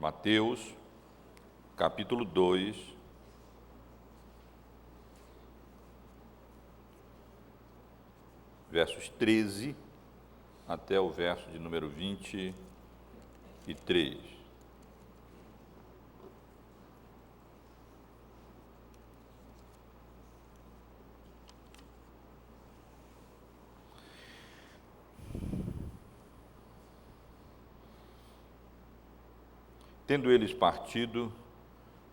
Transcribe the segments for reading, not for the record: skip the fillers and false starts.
Mateus, capítulo 2, versos 13 até o verso de número 23. Tendo eles partido,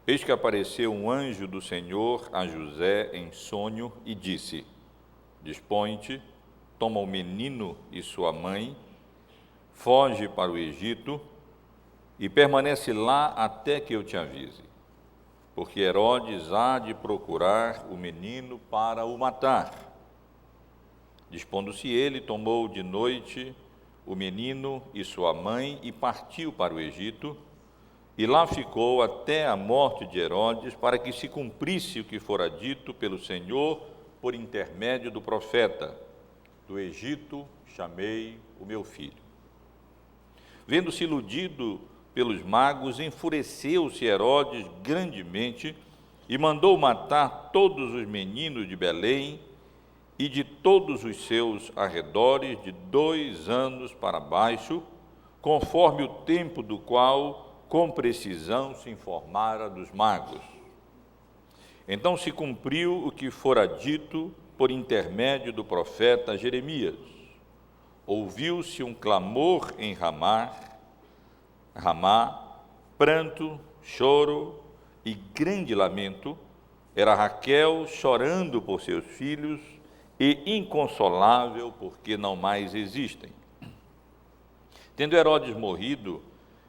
eis que apareceu um anjo do Senhor a José em sonho e disse: Dispõe-te, toma o menino e sua mãe, foge para o Egito e permanece lá até que eu te avise, porque Herodes há de procurar o menino para o matar. Dispondo-se ele, tomou de noite o menino e sua mãe e partiu para o Egito, e lá ficou até a morte de Herodes, para que se cumprisse o que fora dito pelo Senhor por intermédio do profeta: do Egito chamei o meu filho. Vendo-se iludido pelos magos, enfureceu-se Herodes grandemente e mandou matar todos os meninos de Belém e de todos os seus arredores, de 2 anos para baixo, conforme o tempo do qual com precisão se informara dos magos. Então se cumpriu o que fora dito por intermédio do profeta Jeremias. Ouviu-se um clamor em Ramá, pranto, choro e grande lamento. Era Raquel chorando por seus filhos e inconsolável porque não mais existem. Tendo Herodes morrido,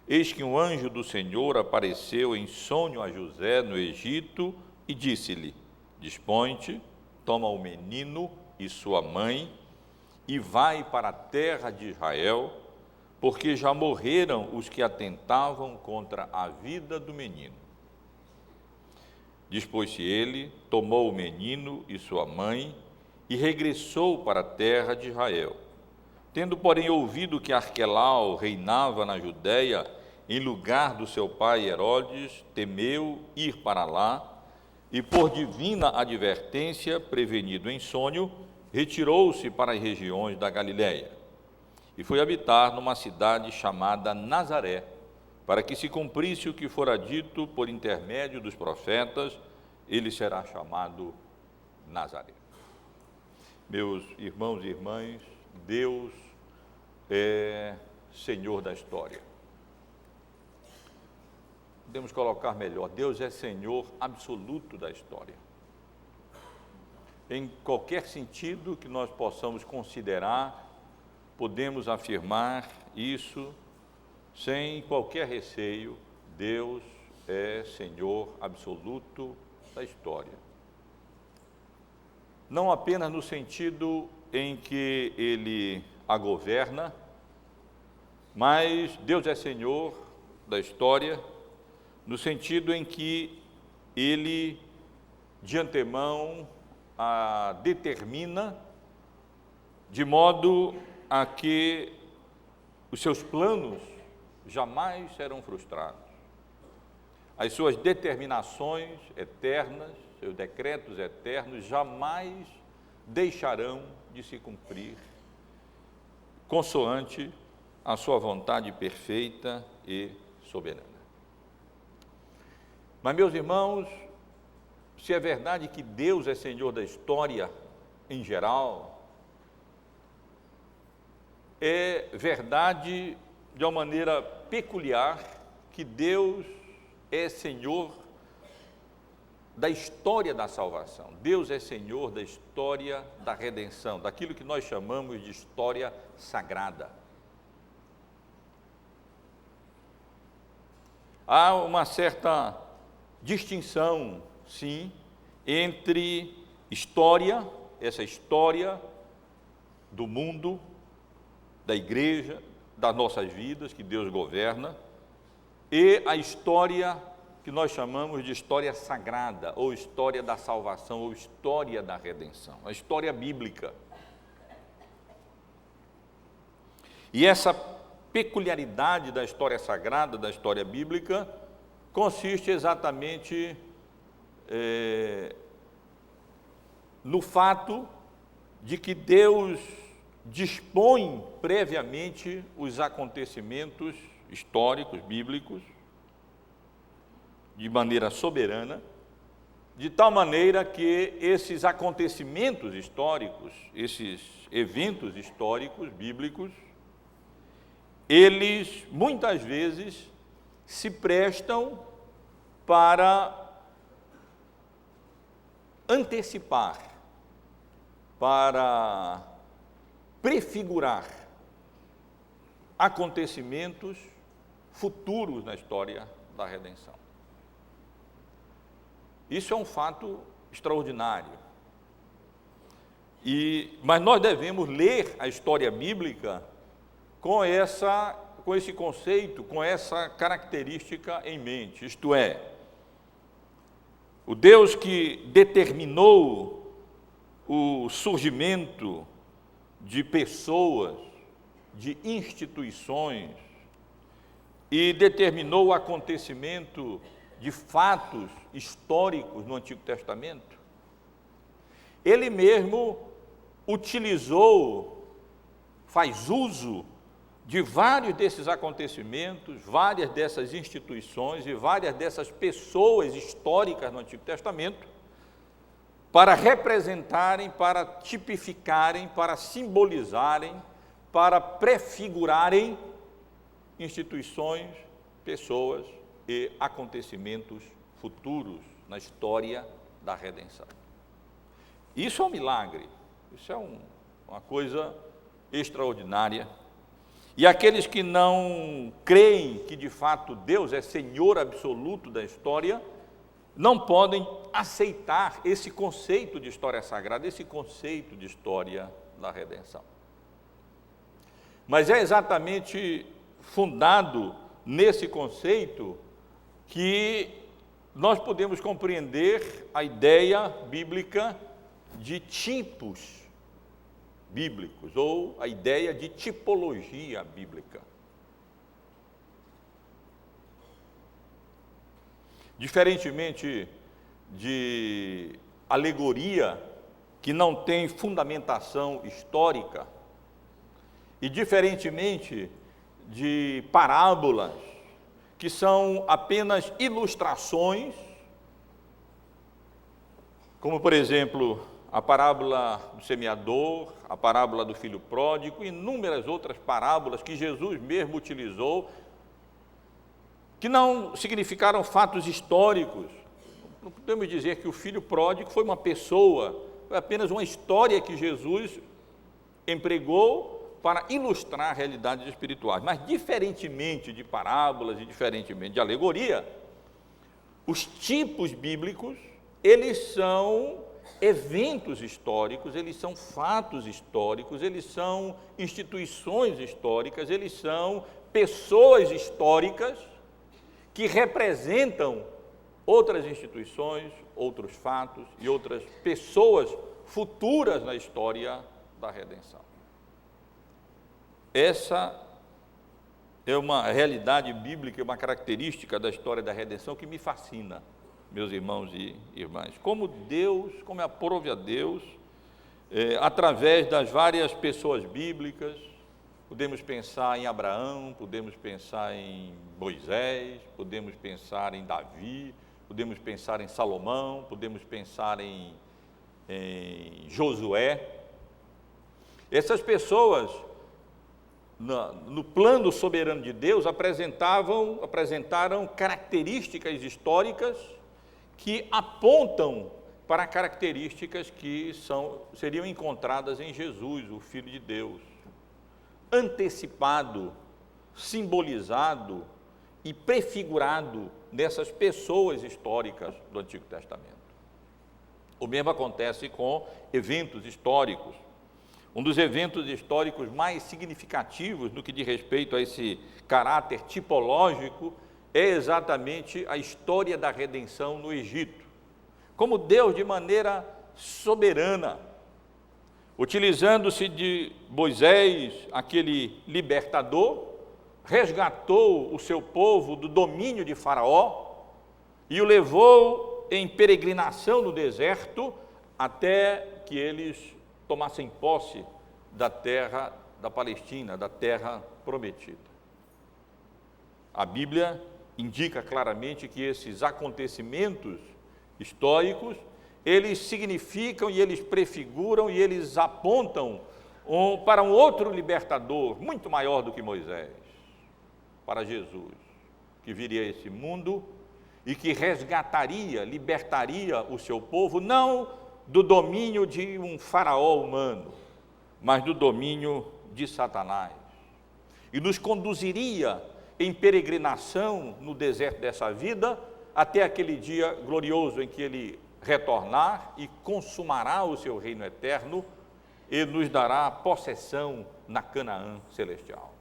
eis que um anjo do Senhor apareceu em sonho a José no Egito e disse-lhe: Dispõe-te, toma o menino e sua mãe e vai para a terra de Israel, porque já morreram os que atentavam contra a vida do menino. Dispôs-se ele, tomou o menino e sua mãe e regressou para a terra de Israel. Tendo, porém, ouvido que Arquelau reinava na Judéia, em lugar do seu pai Herodes, temeu ir para lá, e por divina advertência, prevenido em sonho, retirou-se para as regiões da Galiléia, e foi habitar numa cidade chamada Nazaré, para que se cumprisse o que fora dito por intermédio dos profetas: ele será chamado Nazareno. Meus irmãos e irmãs, Deus é Senhor da história. Podemos colocar melhor: Deus é Senhor absoluto da história. Em qualquer sentido que nós possamos considerar, podemos afirmar isso sem qualquer receio: Deus é Senhor absoluto da história. Não apenas no sentido em que Ele a governa, mas Deus é Senhor da história no sentido em que Ele, de antemão, a determina de modo a que os seus planos jamais serão frustrados. As suas determinações eternas, seus decretos eternos jamais deixarão de se cumprir, consoante a sua vontade perfeita e soberana. Mas, meus irmãos, se é verdade que Deus é Senhor da história em geral, é verdade de uma maneira peculiar que Deus é Senhor da história da salvação. Deus é Senhor da história da redenção, daquilo que nós chamamos de história sagrada. Há uma certa distinção, sim, entre história, essa história do mundo, da igreja, das nossas vidas, que Deus governa, e a história que nós chamamos de história sagrada, ou história da salvação, ou história da redenção, a história bíblica. E essa peculiaridade da história sagrada, da história bíblica, consiste exatamente no fato de que Deus dispõe previamente os acontecimentos históricos, bíblicos, de maneira soberana, de tal maneira que esses acontecimentos históricos, esses eventos históricos, bíblicos, eles muitas vezes se prestam para antecipar, para prefigurar acontecimentos futuros na história da redenção. Isso é um fato extraordinário. Mas nós devemos ler a história bíblica com esse conceito, com essa característica em mente, isto é, o Deus que determinou o surgimento de pessoas, de instituições, e determinou o acontecimento de fatos históricos no Antigo Testamento, ele mesmo faz uso de vários desses acontecimentos, várias dessas instituições e várias dessas pessoas históricas no Antigo Testamento, para representarem, para tipificarem, para simbolizarem, para prefigurarem instituições, pessoas e acontecimentos futuros na história da redenção. Isso é um milagre, isso é uma coisa extraordinária. E aqueles que não creem que de fato Deus é Senhor absoluto da história, não podem aceitar esse conceito de história sagrada, esse conceito de história da redenção. Mas é exatamente fundado nesse conceito que nós podemos compreender a ideia bíblica de tipos bíblicos, ou a ideia de tipologia bíblica. Diferentemente de alegoria, que não tem fundamentação histórica, e diferentemente de parábolas, que são apenas ilustrações, como, por exemplo, a parábola do semeador, a parábola do filho pródigo, e inúmeras outras parábolas que Jesus mesmo utilizou, que não significaram fatos históricos. Não podemos dizer que o filho pródigo foi uma pessoa, foi apenas uma história que Jesus empregou para ilustrar realidades espirituais. Mas, diferentemente de parábolas e diferentemente de alegoria, os tipos bíblicos, eles são eventos históricos, eles são fatos históricos, eles são instituições históricas, eles são pessoas históricas que representam outras instituições, outros fatos e outras pessoas futuras na história da redenção. Essa é uma realidade bíblica, uma característica da história da redenção que me fascina, meus irmãos e irmãs. Como é aprove a Deus, através das várias pessoas bíblicas, podemos pensar em Abraão, podemos pensar em Moisés, podemos pensar em Davi, podemos pensar em Salomão, podemos pensar em Josué. Essas pessoas, no plano soberano de Deus, apresentaram características históricas que apontam para características que seriam encontradas em Jesus, o Filho de Deus, antecipado, simbolizado e prefigurado nessas pessoas históricas do Antigo Testamento. O mesmo acontece com eventos históricos. Um dos eventos históricos mais significativos no que diz respeito a esse caráter tipológico é exatamente a história da redenção no Egito. Como Deus, de maneira soberana, utilizando-se de Moisés, aquele libertador, resgatou o seu povo do domínio de Faraó e o levou em peregrinação no deserto até que eles tomassem posse da terra da Palestina, da terra prometida. A Bíblia indica claramente que esses acontecimentos históricos, eles significam e eles prefiguram e eles apontam para um outro libertador, muito maior do que Moisés, para Jesus, que viria a esse mundo e que resgataria, libertaria o seu povo, não do domínio de um faraó humano, mas do domínio de Satanás, e nos conduziria em peregrinação no deserto dessa vida, até aquele dia glorioso em que ele retornar e consumará o seu reino eterno e nos dará possessão na Canaã celestial.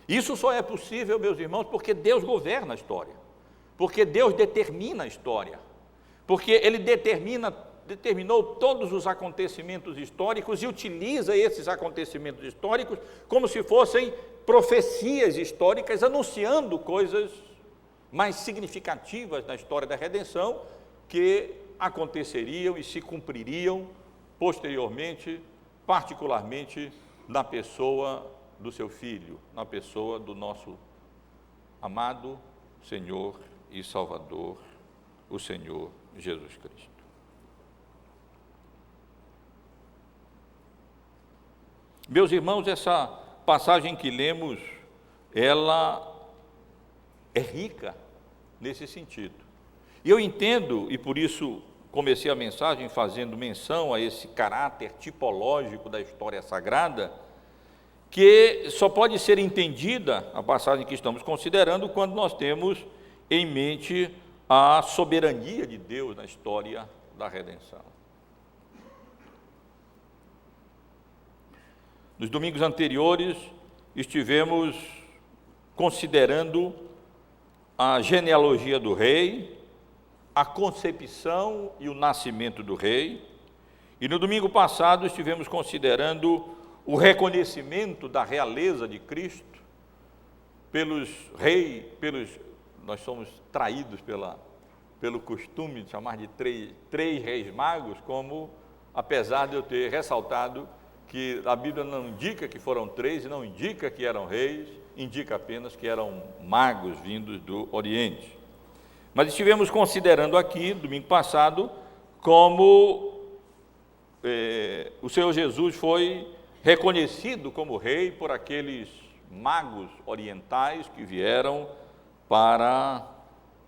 Isso só é possível, meus irmãos, porque Deus governa a história, porque Deus determina a história, porque Ele determinou todos os acontecimentos históricos e utiliza esses acontecimentos históricos como se fossem profecias históricas anunciando coisas mais significativas na história da redenção que aconteceriam e se cumpririam posteriormente, particularmente na pessoa do seu Filho, na pessoa do nosso amado Senhor e Salvador, o Senhor Jesus Cristo. Meus irmãos, essa passagem que lemos, ela é rica nesse sentido. E eu entendo, e por isso comecei a mensagem fazendo menção a esse caráter tipológico da história sagrada, que só pode ser entendida, a passagem que estamos considerando, quando nós temos em mente a soberania de Deus na história da redenção. Nos domingos anteriores, estivemos considerando a genealogia do rei, a concepção e o nascimento do rei, e no domingo passado estivemos considerando o reconhecimento da realeza de Cristo nós somos traídos pelo costume de chamar de três reis magos, como, apesar de eu ter ressaltado que a Bíblia não indica que foram três e não indica que eram reis, indica apenas que eram magos vindos do Oriente. Mas estivemos considerando aqui, domingo passado, como o Senhor Jesus foi reconhecido como rei por aqueles magos orientais que vieram para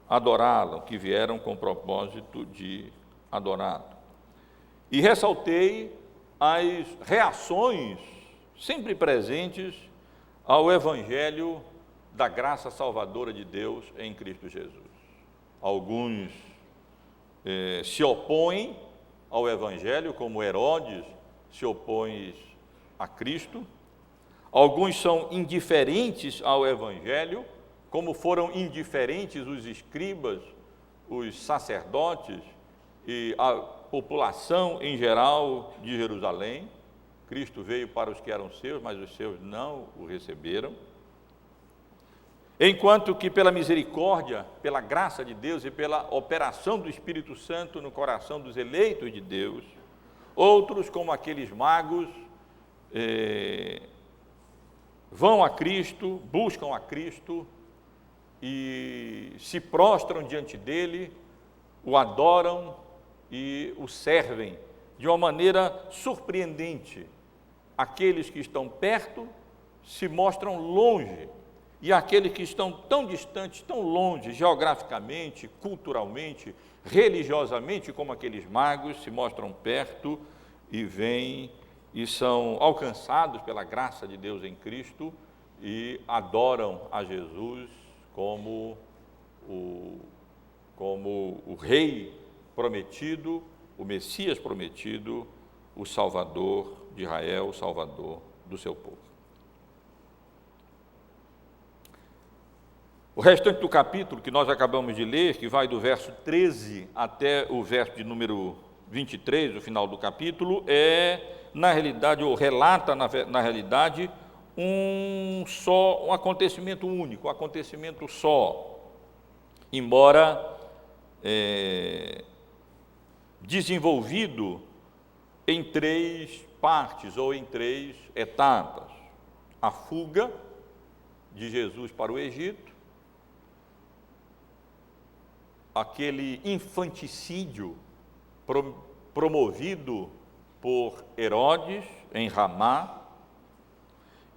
adorá-lo, que vieram com o propósito de adorá-lo. E ressaltei as reações sempre presentes ao Evangelho da graça salvadora de Deus em Cristo Jesus. Alguns se opõem ao Evangelho, como Herodes se opõe a Cristo. Alguns são indiferentes ao Evangelho, como foram indiferentes os escribas, os sacerdotes e a população em geral de Jerusalém. Cristo veio para os que eram seus, mas os seus não o receberam. Enquanto que pela misericórdia, pela graça de Deus e pela operação do Espírito Santo no coração dos eleitos de Deus, outros, como aqueles magos, vão a Cristo, buscam a Cristo e se prostram diante dele, o adoram e o servem de uma maneira surpreendente. Aqueles que estão perto se mostram longe, e aqueles que estão tão distantes, tão longe, geograficamente, culturalmente, religiosamente, como aqueles magos, se mostram perto e vêm e são alcançados pela graça de Deus em Cristo e adoram a Jesus como o Rei prometido, o Messias prometido, o Salvador de Israel, o Salvador do seu povo. O restante do capítulo que nós acabamos de ler, que vai do verso 13 até o verso de número 23, o final do capítulo, na realidade, ou relata, na realidade, um acontecimento único, um acontecimento só, embora desenvolvido em 3 partes ou em 3 etapas: a fuga de Jesus para o Egito, aquele infanticídio promovido por Herodes em Ramá,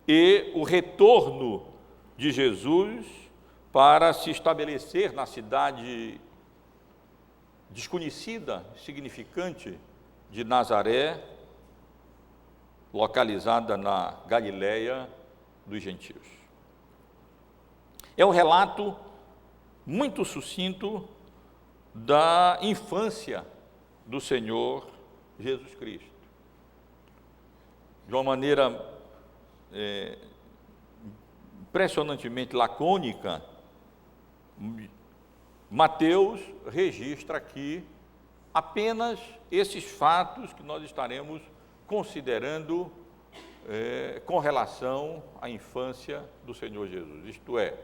e o retorno de Jesus para se estabelecer na cidade desconhecida, significante de Nazaré, localizada na Galileia dos gentios. É um relato muito sucinto da infância do Senhor Jesus Cristo. De uma maneira impressionantemente lacônica, Mateus registra aqui apenas esses fatos que nós estaremos considerando com relação à infância do Senhor Jesus, isto é,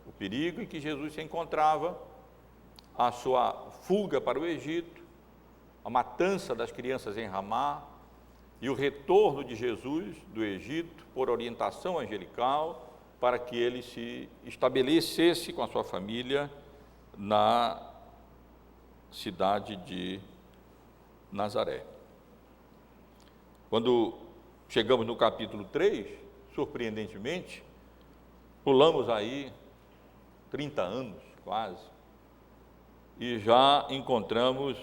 o perigo em que Jesus se encontrava, a sua fuga para o Egito, a matança das crianças em Ramá e o retorno de Jesus do Egito por orientação angelical para que ele se estabelecesse com a sua família na cidade de Nazaré. Quando chegamos no capítulo 3, surpreendentemente, pulamos aí 30 anos quase, e já encontramos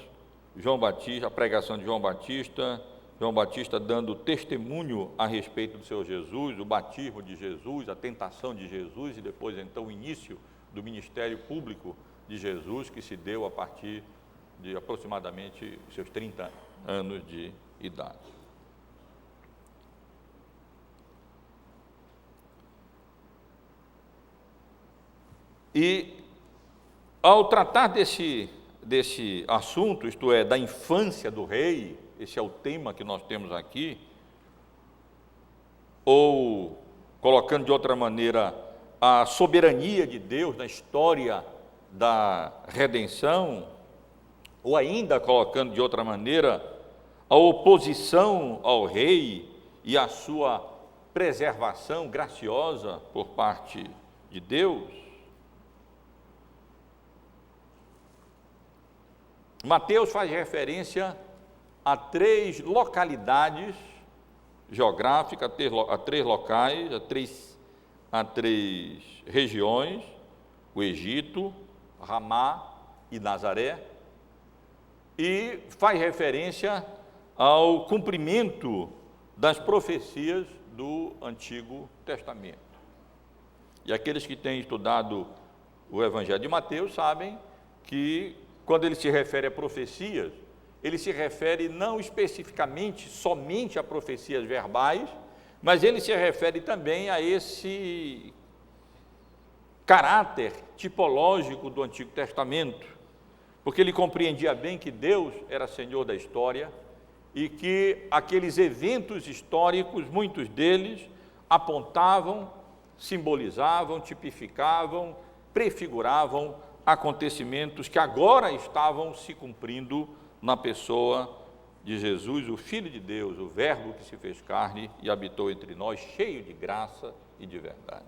João Batista, a pregação de João Batista dando testemunho a respeito do Senhor Jesus, o batismo de Jesus, a tentação de Jesus e depois então o início do ministério público de Jesus, que se deu a partir de aproximadamente seus 30 anos de idade. E ao tratar desse assunto, isto é, da infância do rei, esse é o tema que nós temos aqui, ou, colocando de outra maneira, a soberania de Deus na história da redenção, ou ainda, colocando de outra maneira, a oposição ao rei e a sua preservação graciosa por parte de Deus, Mateus faz referência a 3 localidades geográficas, a 3 locais, a 3 regiões: o Egito, Ramá e Nazaré, e faz referência ao cumprimento das profecias do Antigo Testamento. E aqueles que têm estudado o Evangelho de Mateus sabem que, quando ele se refere a profecias, ele se refere não especificamente somente a profecias verbais, mas ele se refere também a esse caráter tipológico do Antigo Testamento, porque ele compreendia bem que Deus era Senhor da história e que aqueles eventos históricos, muitos deles, apontavam, simbolizavam, tipificavam, prefiguravam acontecimentos que agora estavam se cumprindo na pessoa de Jesus, o Filho de Deus, o Verbo que se fez carne e habitou entre nós, cheio de graça e de verdade.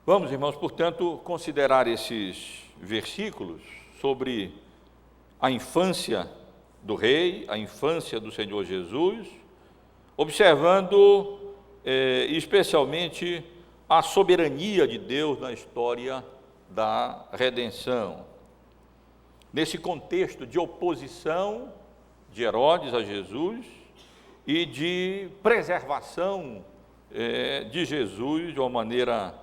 Vamos, irmãos, portanto, considerar esses versículos sobre a infância do Rei, a infância do Senhor Jesus, observando especialmente a soberania de Deus na história da redenção. Nesse contexto de oposição de Herodes a Jesus e de preservação de Jesus de uma maneira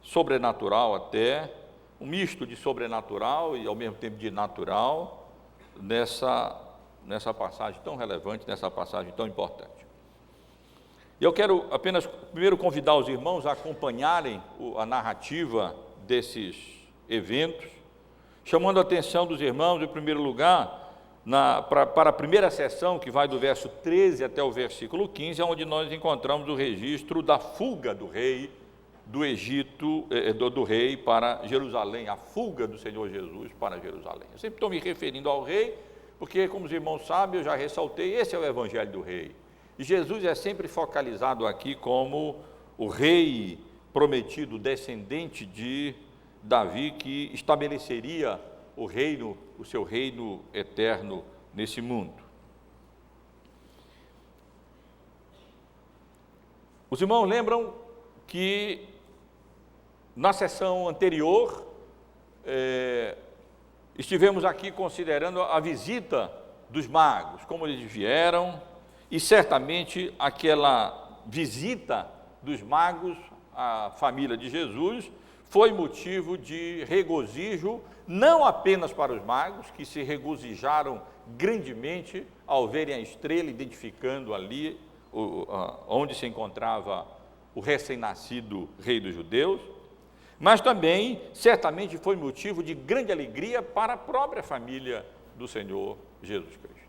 sobrenatural até, um misto de sobrenatural e ao mesmo tempo de natural, nessa passagem tão relevante, nessa passagem tão importante. E eu quero apenas primeiro convidar os irmãos a acompanharem a narrativa desses eventos, chamando a atenção dos irmãos, em primeiro lugar, para a primeira seção, que vai do verso 13 até o versículo 15, onde nós encontramos o registro da fuga do rei do Egito, do rei para Jerusalém, a fuga do Senhor Jesus para Jerusalém. Eu sempre estou me referindo ao rei, porque, como os irmãos sabem, eu já ressaltei, esse é o evangelho do rei. E Jesus é sempre focalizado aqui como o rei prometido, descendente de Davi, que estabeleceria o seu reino eterno nesse mundo. Os irmãos lembram que na sessão anterior estivemos aqui considerando a visita dos magos, como eles vieram, e certamente aquela visita dos magos à família de Jesus foi motivo de regozijo, não apenas para os magos, que se regozijaram grandemente ao verem a estrela, identificando ali onde se encontrava o recém-nascido rei dos judeus, mas também, certamente, foi motivo de grande alegria para a própria família do Senhor Jesus Cristo.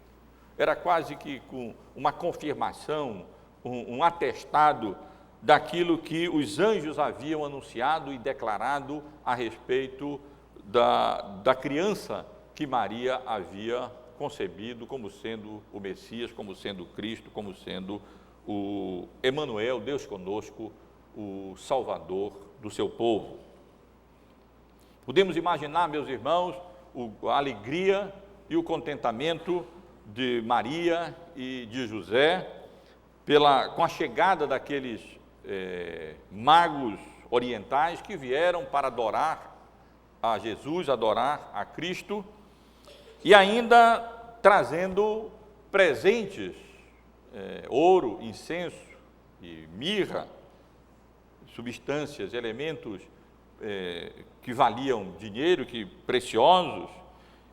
Era quase que com uma confirmação, um atestado daquilo que os anjos haviam anunciado e declarado a respeito da criança que Maria havia concebido como sendo o Messias, como sendo o Cristo, como sendo o Emanuel, Deus conosco, o Salvador do seu povo. Podemos imaginar, meus irmãos, a alegria e o contentamento de Maria e de José com a chegada daqueles magos orientais que vieram para adorar a Jesus, adorar a Cristo, e ainda trazendo presentes, ouro, incenso e mirra, substâncias, elementos que valiam dinheiro, preciosos,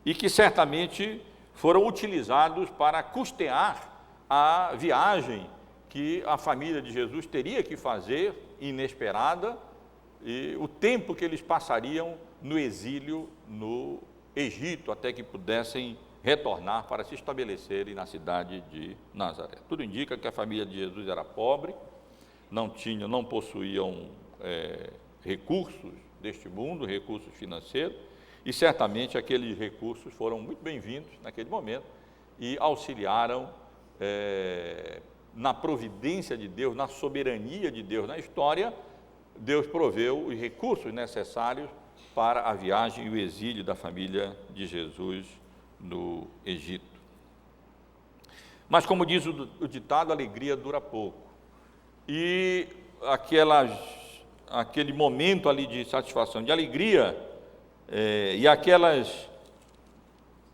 e que certamente foram utilizados para custear a viagem que a família de Jesus teria que fazer, inesperada, e o tempo que eles passariam no exílio no Egito, até que pudessem retornar para se estabelecerem na cidade de Nazaré. Tudo indica que a família de Jesus era pobre, não possuíam recursos deste mundo, recursos financeiros, e certamente aqueles recursos foram muito bem-vindos naquele momento e auxiliaram na providência de Deus, na soberania de Deus na história. Deus proveu os recursos necessários para a viagem e o exílio da família de Jesus no Egito. Mas, como diz o ditado, a alegria dura pouco. E aquele momento ali de satisfação, de alegria, e aquelas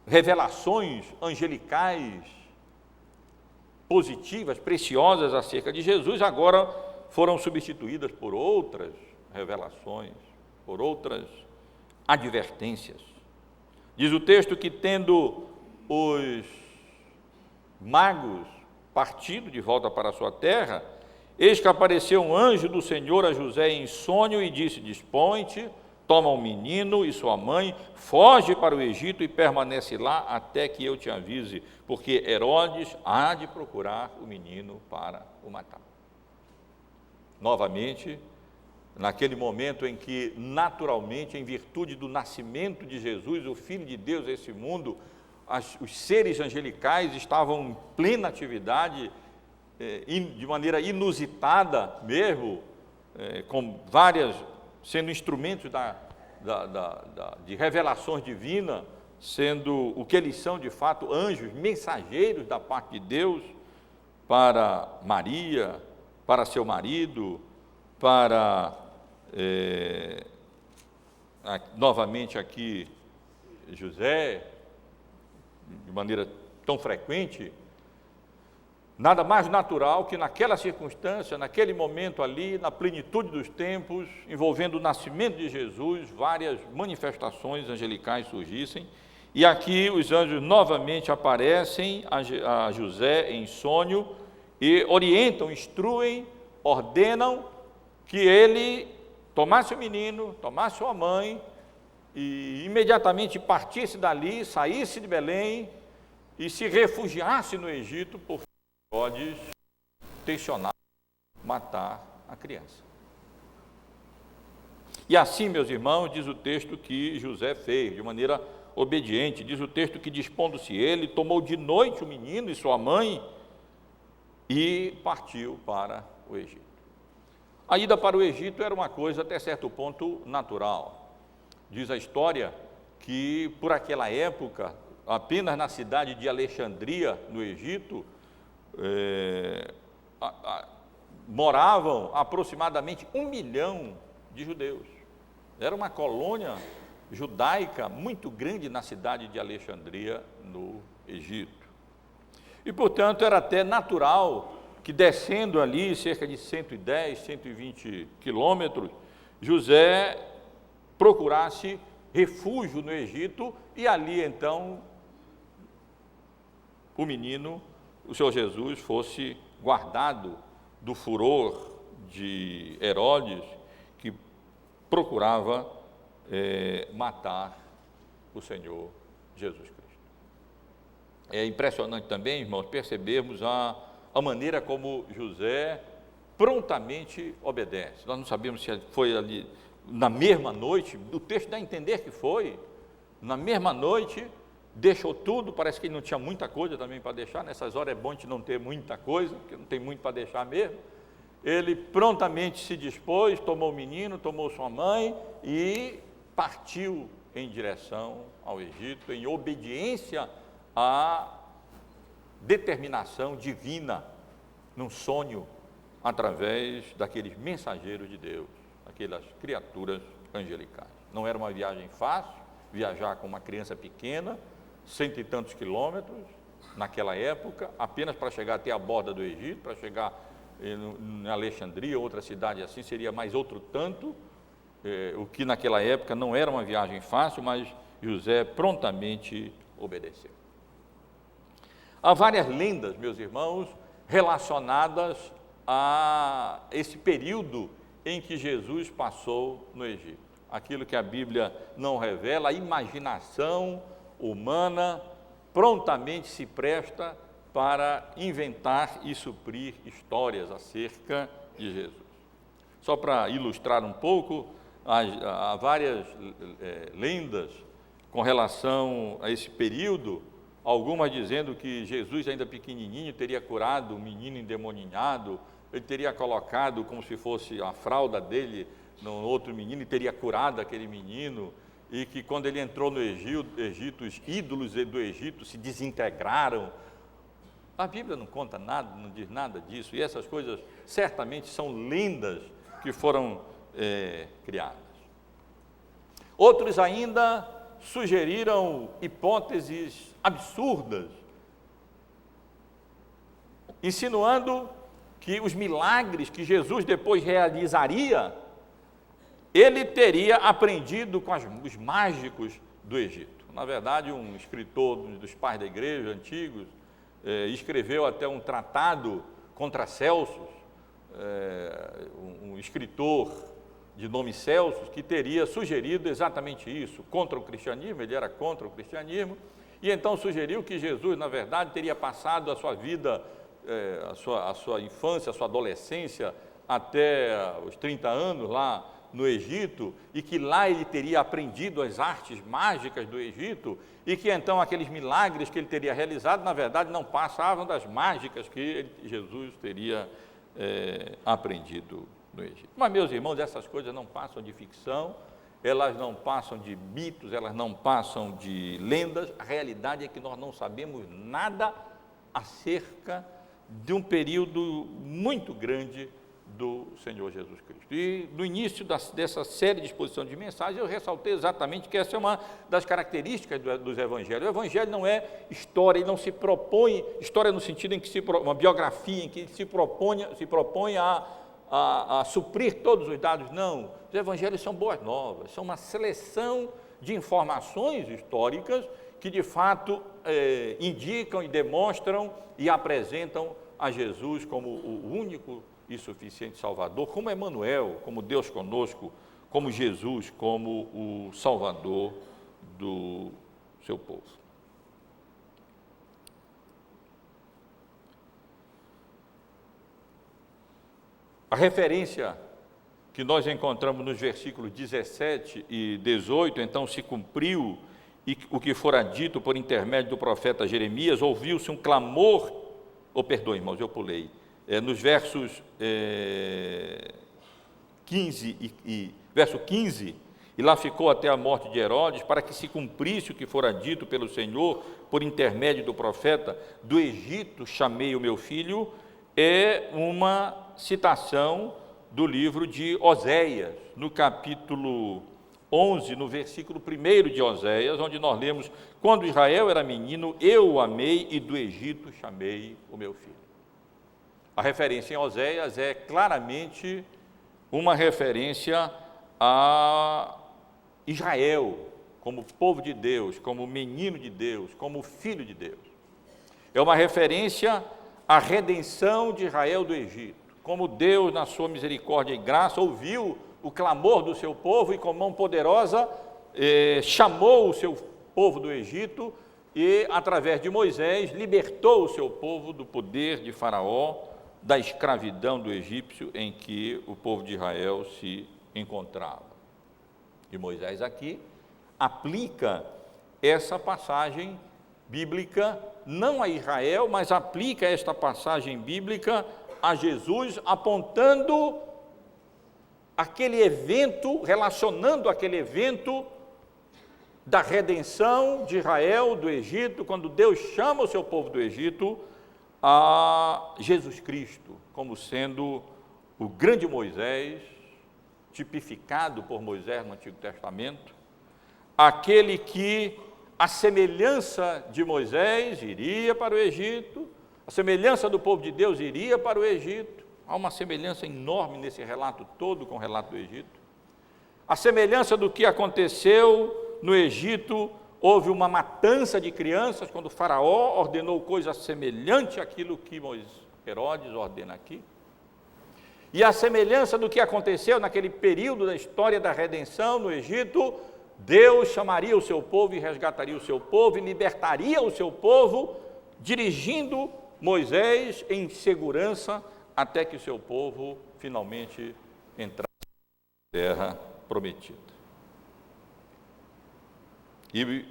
revelações angelicais, positivas, preciosas acerca de Jesus, agora foram substituídas por outras revelações, por outras advertências. Diz o texto que, tendo os magos partido de volta para a sua terra, eis que apareceu um anjo do Senhor a José em sonho e disse: dispõe-te, toma o menino e sua mãe, foge para o Egito e permanece lá até que eu te avise, porque Herodes há de procurar o menino para o matar. Novamente, naquele momento em que, naturalmente, em virtude do nascimento de Jesus, o Filho de Deus a esse mundo, os seres angelicais estavam em plena atividade, de maneira inusitada mesmo, com várias, sendo instrumentos de revelações divinas, sendo o que eles são de fato, anjos, mensageiros da parte de Deus, para Maria, para seu marido, para, novamente aqui, José, de maneira tão frequente. Nada mais natural que naquela circunstância, naquele momento ali, na plenitude dos tempos, envolvendo o nascimento de Jesus, várias manifestações angelicais surgissem, e aqui os anjos novamente aparecem a José em sonho e orientam, instruem, ordenam que ele tomasse o menino, tomasse sua mãe, e imediatamente partisse dali, saísse de Belém e se refugiasse no Egito, porque Herodes tensionava matar a criança. E assim, meus irmãos, diz o texto que José fez, de maneira obediente. Diz o texto que, dispondo-se ele, tomou de noite o menino e sua mãe e partiu para o Egito. A ida para o Egito era uma coisa até certo ponto natural. Diz a história que, por aquela época, apenas na cidade de Alexandria, no Egito, moravam aproximadamente 1 milhão de judeus. Era uma colônia judaica muito grande na cidade de Alexandria, no Egito. E, portanto, era até natural que, descendo ali cerca de 110, 120 quilômetros, José procurasse refúgio no Egito e ali, então, o menino, o Senhor Jesus, fosse guardado do furor de Herodes, que procurava matar o Senhor Jesus Cristo. É impressionante também, irmãos, percebermos a maneira como José prontamente obedece. Nós não sabemos se foi ali na mesma noite, o texto dá a entender que foi, na mesma noite, deixou tudo, parece que ele não tinha muita coisa também para deixar, nessas horas é bom a gente não ter muita coisa, porque não tem muito para deixar mesmo. Ele prontamente se dispôs, tomou o menino, tomou sua mãe e partiu em direção ao Egito, em obediência à determinação divina, num sonho, através daqueles mensageiros de Deus, aquelas criaturas angelicais. Não era uma viagem fácil, viajar com uma criança pequena, 100 e tantos quilômetros, naquela época, apenas para chegar até a borda do Egito, para chegar em Alexandria, outra cidade assim, seria mais outro tanto, o que naquela época não era uma viagem fácil, mas José prontamente obedeceu. Há várias lendas, meus irmãos, relacionadas a esse período em que Jesus passou no Egito. Aquilo que a Bíblia não revela, a imaginação humana prontamente se presta para inventar e suprir histórias acerca de Jesus. Só para ilustrar um pouco, há várias lendas com relação a esse período, algumas dizendo que Jesus, ainda pequenininho, teria curado um menino endemoninhado, ele teria colocado como se fosse a fralda dele no outro menino e teria curado aquele menino, e que quando ele entrou no Egito, os ídolos do Egito se desintegraram. A Bíblia não conta nada, não diz nada disso, e essas coisas certamente são lendas que foram criadas. Outros ainda sugeriram hipóteses absurdas, insinuando que os milagres que Jesus depois realizaria, ele teria aprendido com os mágicos do Egito. Na verdade, um escritor dos pais da igreja antigos escreveu até um tratado contra Celsus, um escritor de nome Celsus, que teria sugerido exatamente isso, contra o cristianismo, ele era contra o cristianismo, e então sugeriu que Jesus, na verdade, teria passado a sua vida, a sua infância, a sua adolescência, até os 30 anos lá no Egito, e que lá ele teria aprendido as artes mágicas do Egito, e que então aqueles milagres que ele teria realizado, na verdade, não passavam das mágicas que Jesus teria aprendido no Egito. Mas, meus irmãos, essas coisas não passam de ficção, elas não passam de mitos, elas não passam de lendas. A realidade é que nós não sabemos nada acerca de um período muito grande do Senhor Jesus Cristo. E no início dessa série de exposição de mensagens, eu ressaltei exatamente que essa é uma das características dos evangelhos. O evangelho não é história, ele não se propõe, história no sentido em que uma biografia, em que se propõe a suprir todos os dados. Não, os evangelhos são boas novas, são uma seleção de informações históricas que de fato indicam e demonstram e apresentam a Jesus como o único e suficiente Salvador, como Emanuel, como Deus conosco, como Jesus, como o Salvador do seu povo. A referência que nós encontramos nos versículos 17 e 18, então se cumpriu e o que fora dito por intermédio do profeta Jeremias, ouviu-se um clamor, perdoe, irmãos, eu pulei, nos versos 15 verso 15, e lá ficou até a morte de Herodes, para que se cumprisse o que fora dito pelo Senhor, por intermédio do profeta, do Egito chamei o meu filho, é uma citação do livro de Oséias, no capítulo 11, no versículo 1 de Oséias, onde nós lemos, quando Israel era menino, eu o amei e do Egito chamei o meu filho. A referência em Oséias é claramente uma referência a Israel, como povo de Deus, como menino de Deus, como filho de Deus. É uma referência à redenção de Israel do Egito, como Deus, na sua misericórdia e graça, ouviu o clamor do seu povo e com mão poderosa chamou o seu povo do Egito e, através de Moisés, libertou o seu povo do poder de Faraó, da escravidão do egípcio em que o povo de Israel se encontrava. E Moisés aqui aplica essa passagem bíblica, não a Israel, mas aplica esta passagem bíblica a Jesus, apontando aquele evento, relacionando aquele evento da redenção de Israel do Egito, quando Deus chama o seu povo do Egito, a Jesus Cristo, como sendo o grande Moisés, tipificado por Moisés no Antigo Testamento, aquele que, a semelhança de Moisés, iria para o Egito, a semelhança do povo de Deus iria para o Egito. Há uma semelhança enorme nesse relato todo com o relato do Egito. A semelhança do que aconteceu no Egito, houve uma matança de crianças, quando o Faraó ordenou coisa semelhante àquilo que Herodes ordena aqui. E a semelhança do que aconteceu naquele período da história da redenção no Egito, Deus chamaria o seu povo e resgataria o seu povo e libertaria o seu povo, dirigindo Moisés em segurança até que o seu povo finalmente entrasse na terra prometida. E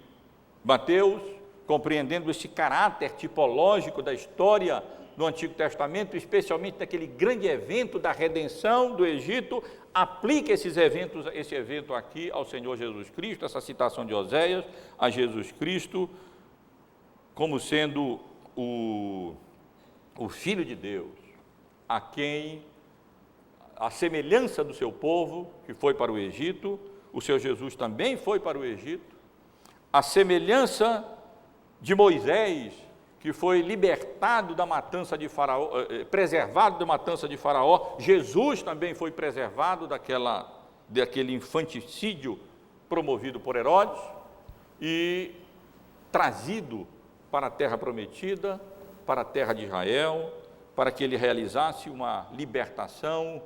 Mateus, compreendendo esse caráter tipológico da história do Antigo Testamento, especialmente naquele grande evento da redenção do Egito, aplica esse evento aqui ao Senhor Jesus Cristo, essa citação de Oséias, a Jesus Cristo, como sendo o Filho de Deus, a quem, a semelhança do seu povo, que foi para o Egito, o seu Jesus também foi para o Egito, a semelhança de Moisés, que foi libertado da matança de Faraó, preservado da matança de Faraó, Jesus também foi preservado daquele infanticídio promovido por Herodes e trazido para a terra prometida, para a terra de Israel, para que ele realizasse uma libertação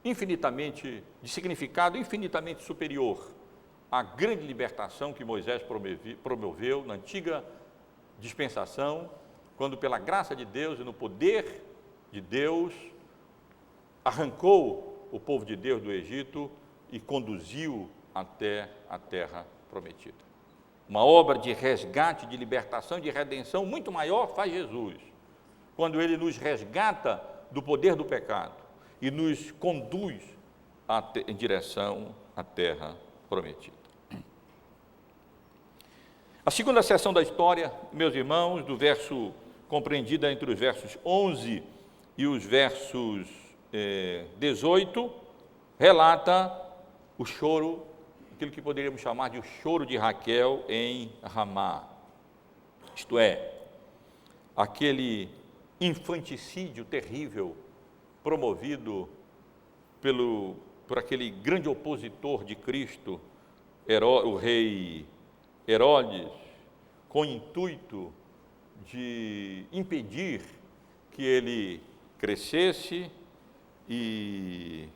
infinitamente, de significado infinitamente superior à grande libertação que Moisés promoveu na antiga dispensação, quando pela graça de Deus e no poder de Deus, arrancou o povo de Deus do Egito e conduziu até a terra prometida. Uma obra de resgate, de libertação, de redenção muito maior faz Jesus, quando ele nos resgata do poder do pecado e nos conduz em direção à terra prometida. A segunda seção da história, meus irmãos, do verso compreendida entre os versos 11 e os versos 18, relata o choro, aquilo que poderíamos chamar de o choro de Raquel em Ramá. Isto é, aquele infanticídio terrível promovido por aquele grande opositor de Cristo, o rei Herodes, com o intuito de impedir que ele crescesse, e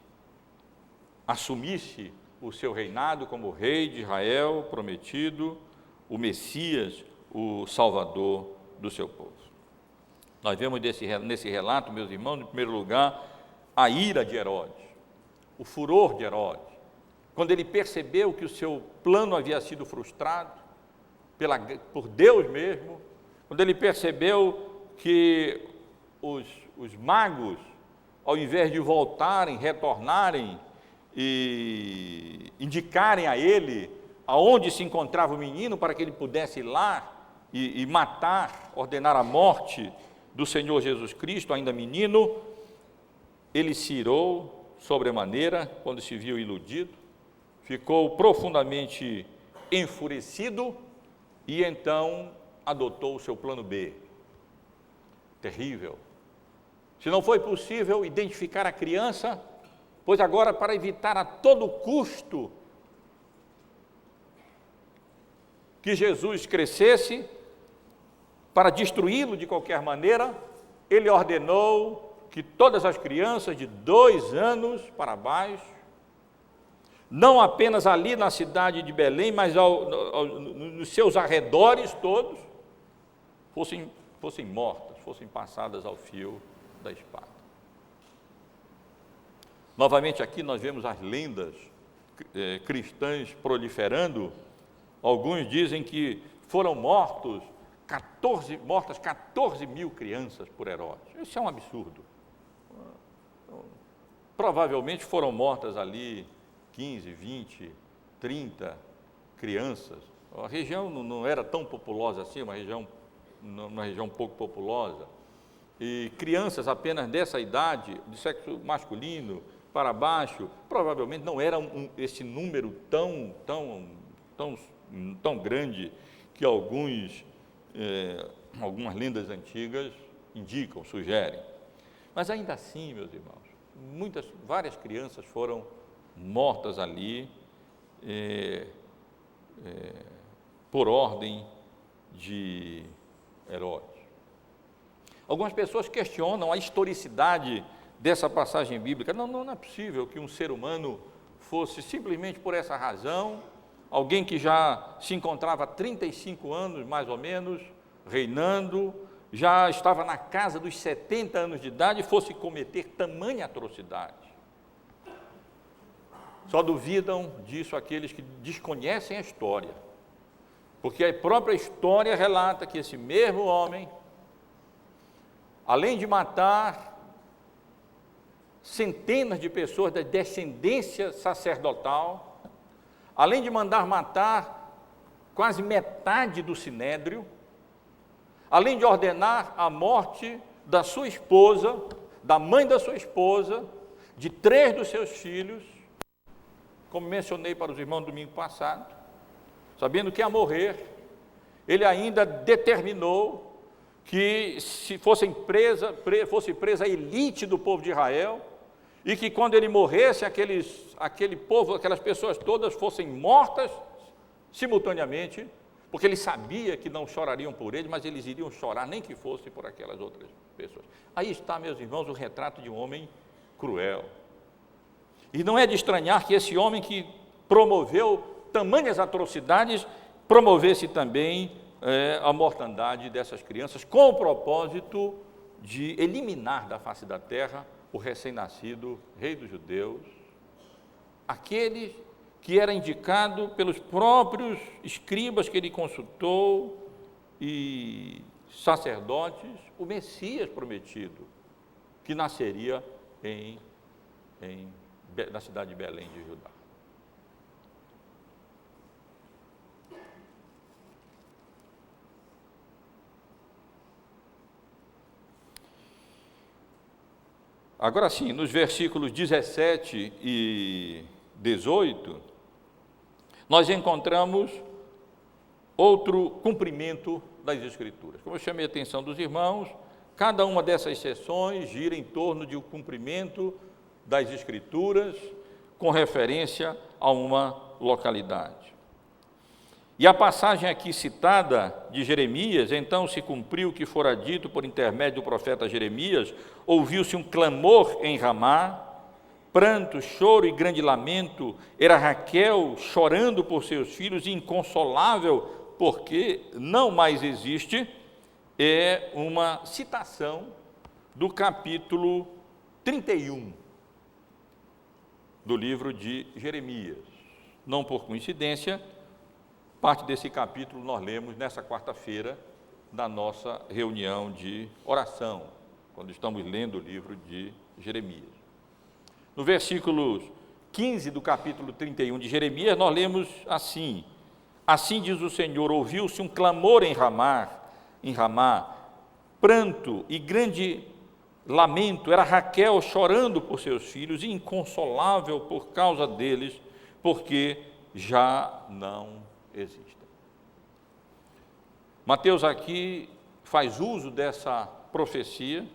assumisse o seu reinado como rei de Israel prometido, o Messias, o Salvador do seu povo. Nós vemos nesse relato, meus irmãos, em primeiro lugar, a ira de Herodes, o furor de Herodes, quando ele percebeu que o seu plano havia sido frustrado por Deus mesmo, quando ele percebeu que os magos, ao invés de voltarem, retornarem e indicarem a ele aonde se encontrava o menino para que ele pudesse ir lá e matar, ordenar a morte do Senhor Jesus Cristo, ainda menino, ele se irou sobremaneira quando se viu iludido, ficou profundamente enfurecido e então adotou o seu plano B. Terrível. Se não foi possível identificar a criança, pois agora, para evitar a todo custo que Jesus crescesse, para destruí-lo de qualquer maneira, ele ordenou que todas as crianças de 2 anos para baixo, não apenas ali na cidade de Belém, mas nos seus arredores todos, fossem mortas, fossem passadas ao fio da espada. Novamente aqui nós vemos as lendas cristãs proliferando. Alguns dizem que foram mortas 14 mil crianças por Herodes. Isso é um absurdo. Provavelmente foram mortas ali 15, 20, 30 crianças. A região não era tão populosa assim, uma região pouco populosa. E crianças apenas dessa idade, de sexo masculino para baixo, provavelmente não era esse número tão grande que algumas lendas antigas indicam, sugerem. Mas ainda assim, meus irmãos, várias crianças foram mortas ali por ordem de Herodes. Algumas pessoas questionam a historicidade dessa passagem bíblica. Não é possível que um ser humano fosse simplesmente por essa razão, alguém que já se encontrava há 35 anos, mais ou menos, reinando, já estava na casa dos 70 anos de idade, fosse cometer tamanha atrocidade. Só duvidam disso aqueles que desconhecem a história, porque a própria história relata que esse mesmo homem, além de matar centenas de pessoas da descendência sacerdotal, além de mandar matar quase metade do sinédrio, além de ordenar a morte da sua esposa, da mãe da sua esposa, de 3 dos seus filhos, como mencionei para os irmãos no domingo passado, sabendo que ia morrer, ele ainda determinou que se fosse presa a elite do povo de Israel, e que quando ele morresse, aquele povo, aquelas pessoas todas fossem mortas simultaneamente, porque ele sabia que não chorariam por ele, mas eles iriam chorar, nem que fosse por aquelas outras pessoas. Aí está, meus irmãos, o retrato de um homem cruel. E não é de estranhar que esse homem que promoveu tamanhas atrocidades, promovesse também a mortandade dessas crianças, com o propósito de eliminar da face da terra o recém-nascido rei dos judeus, aquele que era indicado pelos próprios escribas que ele consultou e sacerdotes, o Messias prometido, que nasceria na cidade de Belém de Judá. Agora sim, nos versículos 17 e 18, nós encontramos outro cumprimento das Escrituras. Como eu chamei a atenção dos irmãos, cada uma dessas sessões gira em torno de um cumprimento das Escrituras com referência a uma localidade. E a passagem aqui citada de Jeremias: então se cumpriu o que fora dito por intermédio do profeta Jeremias, ouviu-se um clamor em Ramá, pranto, choro e grande lamento, era Raquel chorando por seus filhos, inconsolável, porque não mais existe. É uma citação do capítulo 31 do livro de Jeremias. Não por coincidência, parte desse capítulo nós lemos nessa quarta-feira, na nossa reunião de oração, quando estamos lendo o livro de Jeremias. No versículo 15 do capítulo 31 de Jeremias, nós lemos assim: assim diz o Senhor, ouviu-se um clamor em Ramá, pranto e grande lamento, era Raquel chorando por seus filhos, e inconsolável por causa deles, porque já não existem. Mateus aqui faz uso dessa profecia,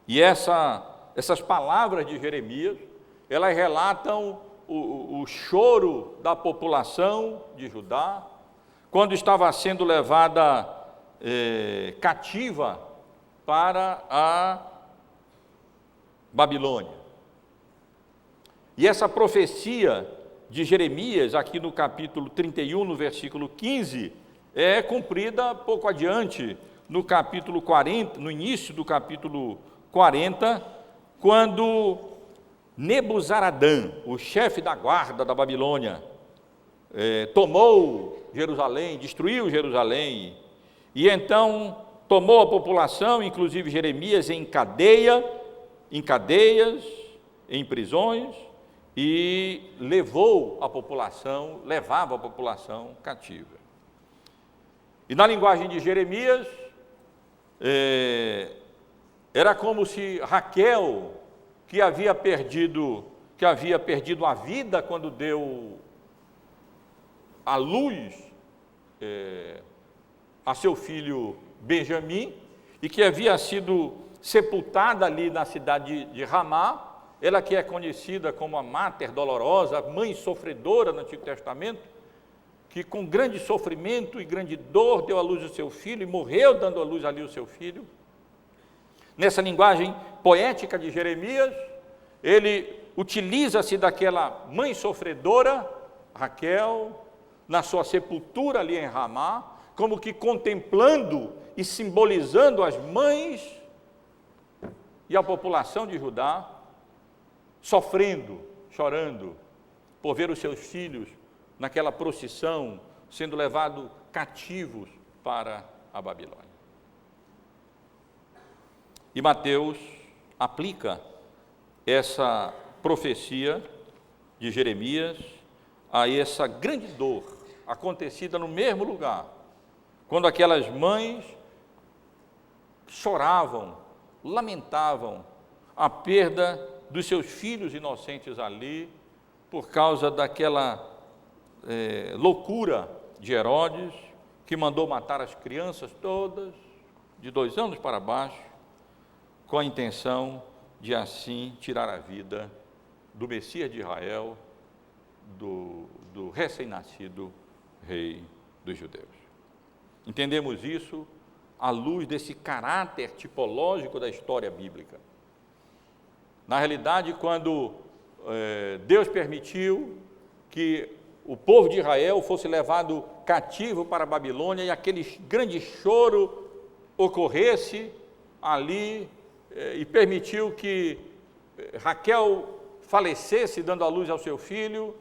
e essas palavras de Jeremias, elas relatam o choro da população de Judá, quando estava sendo levada cativa para a Babilônia. E essa profecia de Jeremias, aqui no capítulo 31, no versículo 15, é cumprida pouco adiante, no capítulo 40, no início do capítulo 40, quando Nebuzaradã, o chefe da guarda da Babilônia, tomou Jerusalém, destruiu Jerusalém, e então tomou a população, inclusive Jeremias, em cadeias, em prisões, e levava a população cativa. E na linguagem de Jeremias, era como se Raquel, que havia perdido a vida quando deu à luz a seu filho Benjamim, e que havia sido sepultada ali na cidade de Ramá, ela que é conhecida como a Mater Dolorosa, a mãe sofredora no Antigo Testamento, que com grande sofrimento e grande dor deu à luz o seu filho e morreu dando à luz ali o seu filho. Nessa linguagem poética de Jeremias, ele utiliza-se daquela mãe sofredora, Raquel, na sua sepultura ali em Ramá, como que contemplando e simbolizando as mães e a população de Judá, sofrendo, chorando, por ver os seus filhos naquela procissão, sendo levados cativos para a Babilônia. E Mateus aplica essa profecia de Jeremias a essa grande dor acontecida no mesmo lugar, quando aquelas mães choravam, lamentavam a perda dos seus filhos inocentes ali, por causa daquela loucura de Herodes, que mandou matar as crianças todas, de 2 anos para baixo, com a intenção de assim tirar a vida do Messias de Israel, do recém-nascido rei dos judeus. Entendemos isso à luz desse caráter tipológico da história bíblica. Na realidade, quando Deus permitiu que o povo de Israel fosse levado cativo para a Babilônia e aquele grande choro ocorresse ali, e permitiu que Raquel falecesse dando à luz ao seu filho,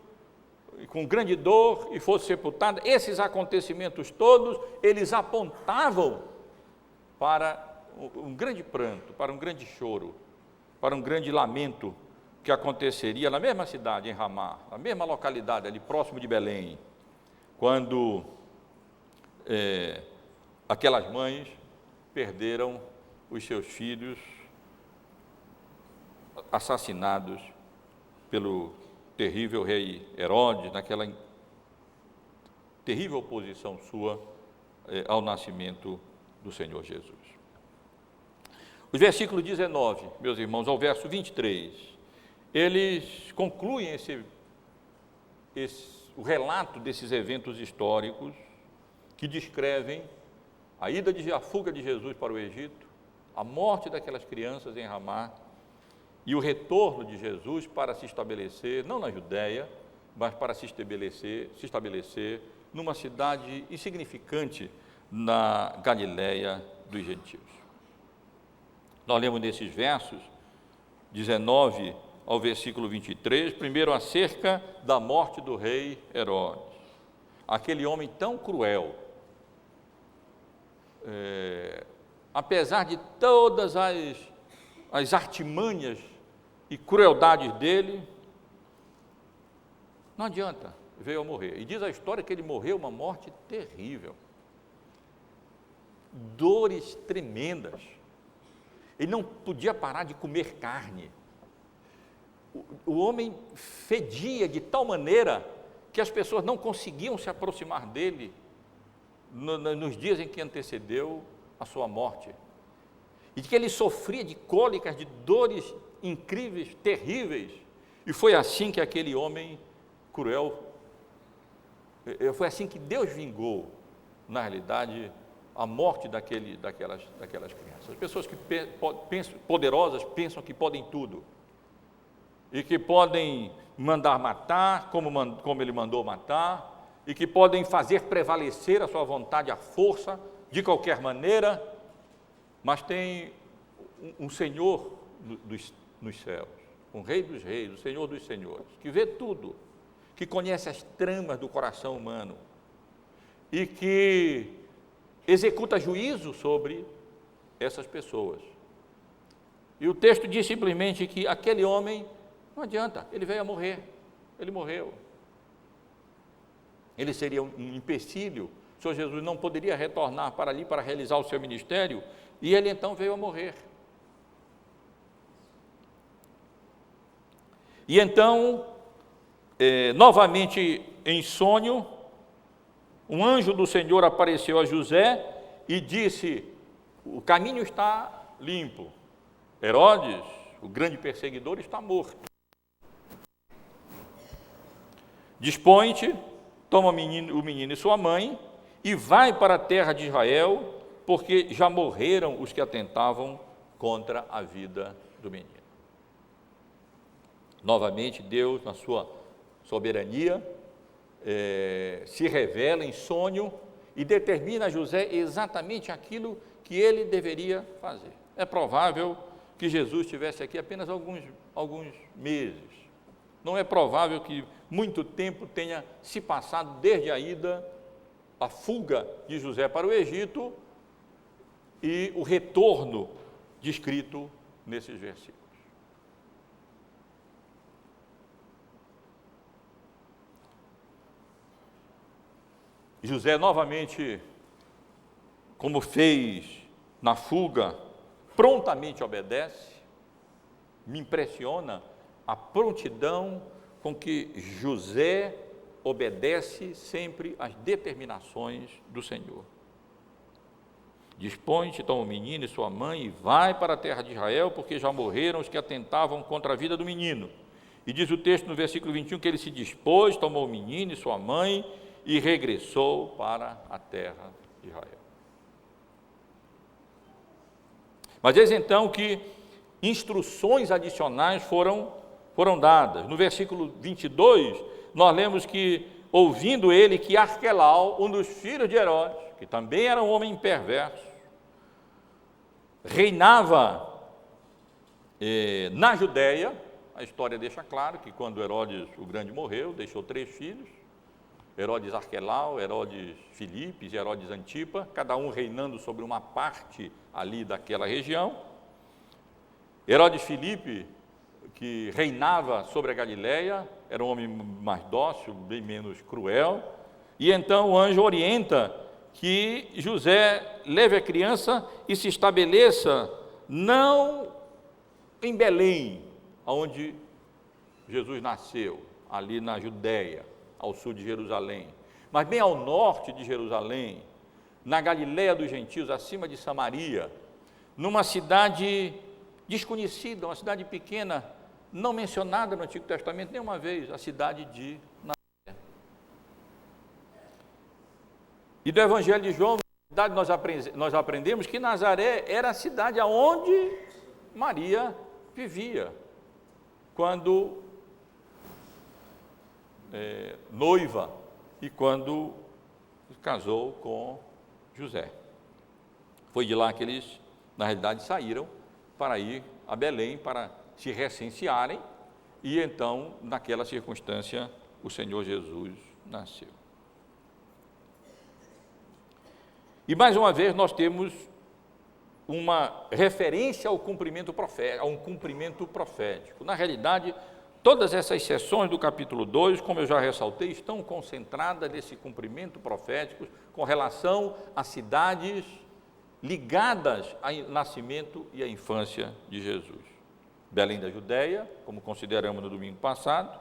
com grande dor, e fosse sepultada. Esses acontecimentos todos, eles apontavam para um grande pranto, para um grande choro, para um grande lamento que aconteceria na mesma cidade, em Ramá, na mesma localidade, ali próximo de Belém, quando aquelas mães perderam os seus filhos assassinados pelo terrível rei Herodes, naquela terrível oposição sua ao nascimento do Senhor Jesus. Os versículos 19, meus irmãos, ao verso 23, eles concluem o relato desses eventos históricos que descrevem a fuga de Jesus para o Egito, a morte daquelas crianças em Ramá e o retorno de Jesus para se estabelecer, não na Judéia, mas para se estabelecer numa cidade insignificante na Galiléia dos gentios. Nós lemos nesses versos 19 ao versículo 23, primeiro acerca da morte do rei Herodes, aquele homem tão cruel, apesar de todas as artimanhas e crueldades dele, não adianta, veio a morrer. E diz a história que ele morreu uma morte terrível, dores tremendas, ele não podia parar de comer carne, o homem fedia de tal maneira que as pessoas não conseguiam se aproximar dele nos dias em que antecedeu a sua morte, e de que ele sofria de cólicas, de dores incríveis, terríveis, e foi assim que aquele homem cruel, foi assim que Deus vingou, na realidade, a morte daquelas crianças. As pessoas que poderosas pensam que podem tudo, e que podem mandar matar, como ele mandou matar, e que podem fazer prevalecer a sua vontade à força, de qualquer maneira, mas tem um Senhor nos céus, um Rei dos reis, o Senhor dos senhores, que vê tudo, que conhece as tramas do coração humano, e que executa juízo sobre essas pessoas. E o texto diz simplesmente que aquele homem, não adianta, ele veio a morrer, ele morreu. Ele seria um empecilho, o Senhor Jesus não poderia retornar para ali para realizar o seu ministério, e ele então veio a morrer. E então, novamente em sonho, um anjo do Senhor apareceu a José e disse: o caminho está limpo, Herodes, o grande perseguidor, está morto. Dispõe-te, toma o menino e sua mãe e vai para a terra de Israel, porque já morreram os que atentavam contra a vida do menino. Novamente, Deus, na sua soberania, se revela em sonho e determina a José exatamente aquilo que ele deveria fazer. É provável que Jesus estivesse aqui apenas alguns meses. Não é provável que muito tempo tenha se passado desde a fuga de José para o Egito e o retorno descrito nesses versículos. José novamente, como fez na fuga, prontamente obedece. Me impressiona a prontidão com que José obedece sempre às determinações do Senhor. Dispõe-te, toma o menino e sua mãe e vai para a terra de Israel, porque já morreram os que atentavam contra a vida do menino. E diz o texto no versículo 21 que ele se dispôs, tomou o menino e sua mãe e regressou para a terra de Israel. Mas eis então que instruções adicionais foram dadas. No versículo 22, nós lemos que, ouvindo ele que Arquelau, um dos filhos de Herodes, que também era um homem perverso, reinava na Judéia. A história deixa claro que quando Herodes o Grande morreu, deixou 3 filhos, Herodes Arquelau, Herodes Filipes e Herodes Antipa, cada um reinando sobre uma parte ali daquela região. Herodes Filipe, que reinava sobre a Galiléia, era um homem mais dócil, bem menos cruel, e então o anjo orienta que José leve a criança e se estabeleça não em Belém, onde Jesus nasceu, ali na Judéia, ao sul de Jerusalém, mas bem ao norte de Jerusalém, na Galiléia dos gentios, acima de Samaria, numa cidade desconhecida, uma cidade pequena, não mencionada no Antigo Testamento nenhuma vez, a cidade de Nazaré. E do Evangelho de João, na verdade, nós aprendemos que Nazaré era a cidade onde Maria vivia, quando noiva e quando casou com José. Foi de lá que eles, na realidade, saíram para ir a Belém, para se recensearem, e então, naquela circunstância, o Senhor Jesus nasceu. E mais uma vez nós temos uma referência ao cumprimento profético. Na realidade, todas essas sessões do capítulo 2, como eu já ressaltei, estão concentradas nesse cumprimento profético com relação a cidades ligadas ao nascimento e à infância de Jesus. Belém da Judéia, como consideramos no domingo passado,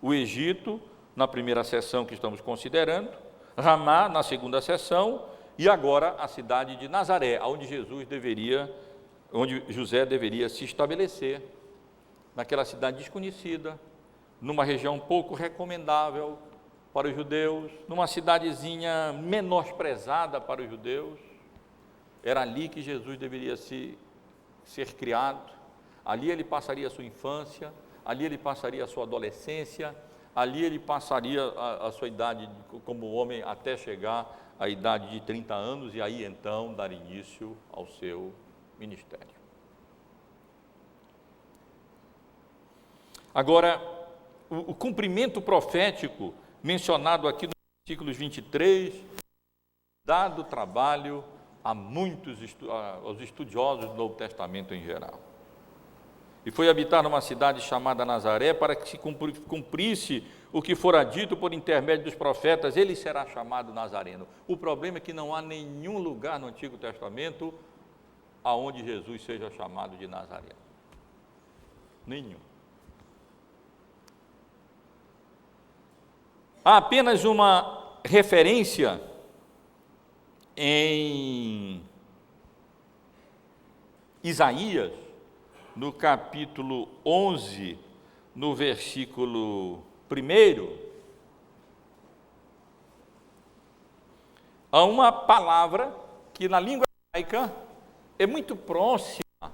o Egito, na primeira sessão que estamos considerando, Ramá, na segunda sessão, e agora a cidade de Nazaré, onde José deveria se estabelecer, naquela cidade desconhecida, numa região pouco recomendável para os judeus, numa cidadezinha menosprezada para os judeus. Era ali que Jesus deveria ser criado, ali ele passaria a sua infância, ali ele passaria a sua adolescência, ali ele passaria a sua idade como homem até chegar à idade de 30 anos e aí então dar início ao seu ministério. Agora, o cumprimento profético mencionado aqui nos versículos 23, dado trabalho a muitos aos estudiosos do Novo Testamento em geral. E foi habitar numa cidade chamada Nazaré para que se cumprisse o que fora dito por intermédio dos profetas, ele será chamado Nazareno. O problema é que não há nenhum lugar no Antigo Testamento aonde Jesus seja chamado de Nazareno. Nenhum. Há apenas uma referência em Isaías, no capítulo 11, no versículo 1, há uma palavra que na língua hebraica é muito próxima ao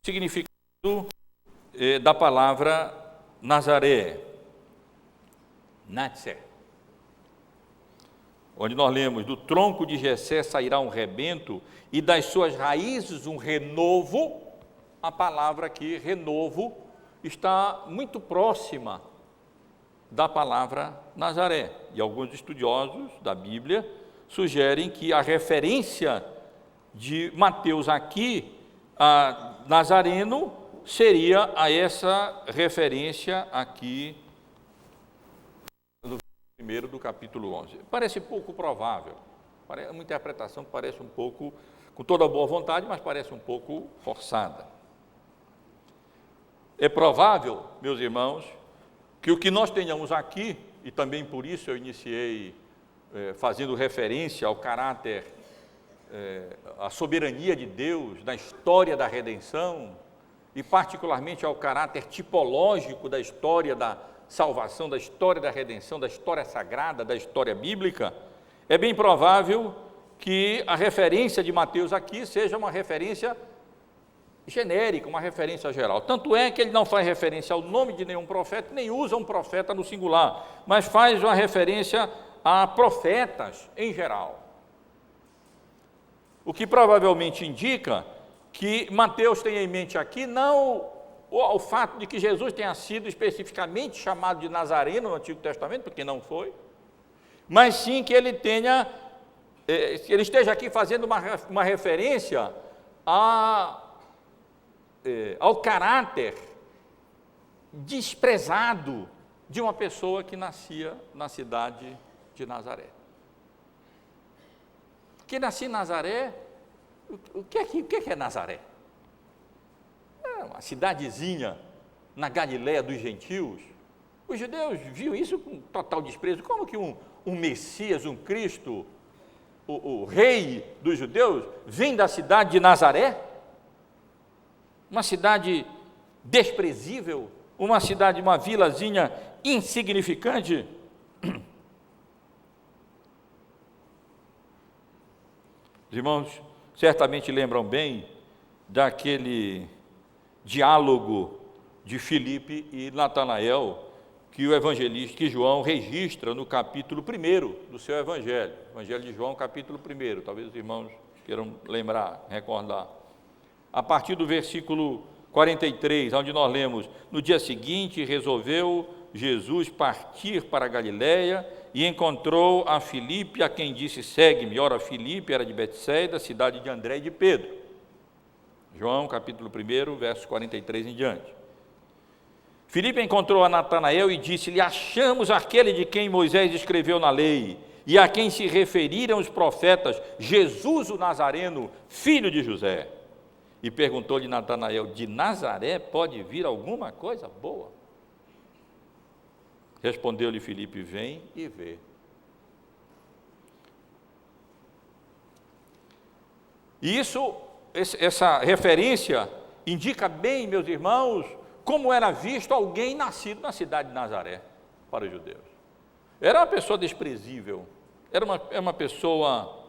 significado da palavra Nazaré, Natser, onde nós lemos: do tronco de Jessé sairá um rebento e das suas raízes um renovo. A palavra aqui, renovo, está muito próxima da palavra Nazaré. E alguns estudiosos da Bíblia sugerem que a referência de Mateus aqui a Nazareno seria a essa referência aqui no primeiro do capítulo 11. Parece pouco provável, é uma interpretação que parece um pouco, com toda a boa vontade, mas parece um pouco forçada. É provável, meus irmãos, que o que nós tenhamos aqui, e também por isso eu iniciei fazendo referência ao caráter, à soberania de Deus, na história da redenção, e particularmente ao caráter tipológico da história da salvação, da história da redenção, da história sagrada, da história bíblica, é bem provável que a referência de Mateus aqui seja uma referência genérica, uma referência geral. Tanto é que ele não faz referência ao nome de nenhum profeta, nem usa um profeta no singular, mas faz uma referência a profetas em geral. O que provavelmente indica que Mateus tem em mente aqui não o fato de que Jesus tenha sido especificamente chamado de Nazareno no Antigo Testamento, porque não foi, mas sim que ele esteja aqui fazendo uma referência ao caráter desprezado de uma pessoa que nascia na cidade de Nazaré. Que nascia em Nazaré, o que é Nazaré? É uma cidadezinha na Galiléia dos gentios. Os judeus viam isso com total desprezo. Como que um Messias, um Cristo, o rei dos judeus, vem da cidade de Nazaré? Uma cidade desprezível, uma cidade, uma vilazinha insignificante. irmãos certamente lembram bem daquele diálogo de Filipe e Natanael, que o evangelista, que João registra no capítulo 1 do seu evangelho, Evangelho de João, capítulo 1, talvez os irmãos queiram lembrar, recordar. A partir do versículo 43, onde nós lemos: no dia seguinte resolveu Jesus partir para a Galiléia e encontrou a Filipe, a quem disse: segue-me. Ora, Filipe era de Betsaida, cidade de André e de Pedro. João, capítulo 1, versos 43 em diante. Filipe encontrou a Natanael e disse-lhe: achamos aquele de quem Moisés escreveu na lei, e a quem se referiram os profetas, Jesus o Nazareno, filho de José. E perguntou-lhe Natanael: de Nazaré pode vir alguma coisa boa? Respondeu-lhe Filipe: vem e vê. E essa referência indica bem, meus irmãos, como era visto alguém nascido na cidade de Nazaré para os judeus. Era uma pessoa desprezível, era uma pessoa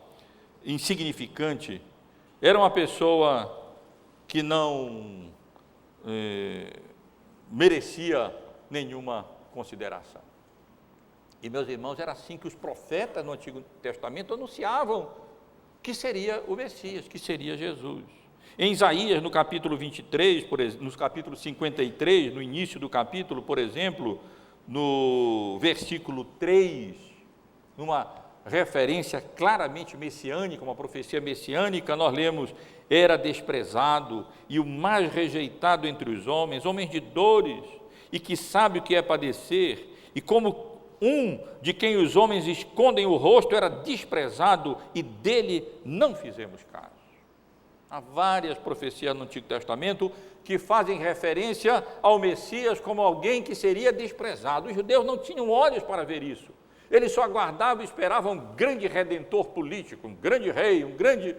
insignificante, era uma pessoa que não merecia nenhuma consideração. E, meus irmãos, era assim que os profetas no Antigo Testamento anunciavam que seria o Messias, que seria Jesus. Em Isaías, no capítulo 23, no capítulo 53, no início do capítulo, por exemplo, no versículo 3, numa referência claramente messiânica, uma profecia messiânica, nós lemos: era desprezado e o mais rejeitado entre os homens, homem de dores, e que sabe o que é padecer, e como um de quem os homens escondem o rosto, era desprezado e dele não fizemos caso. Há várias profecias no Antigo Testamento que fazem referência ao Messias como alguém que seria desprezado. Os judeus não tinham olhos para ver isso. Eles só aguardavam e esperavam um grande redentor político, um grande rei, um grande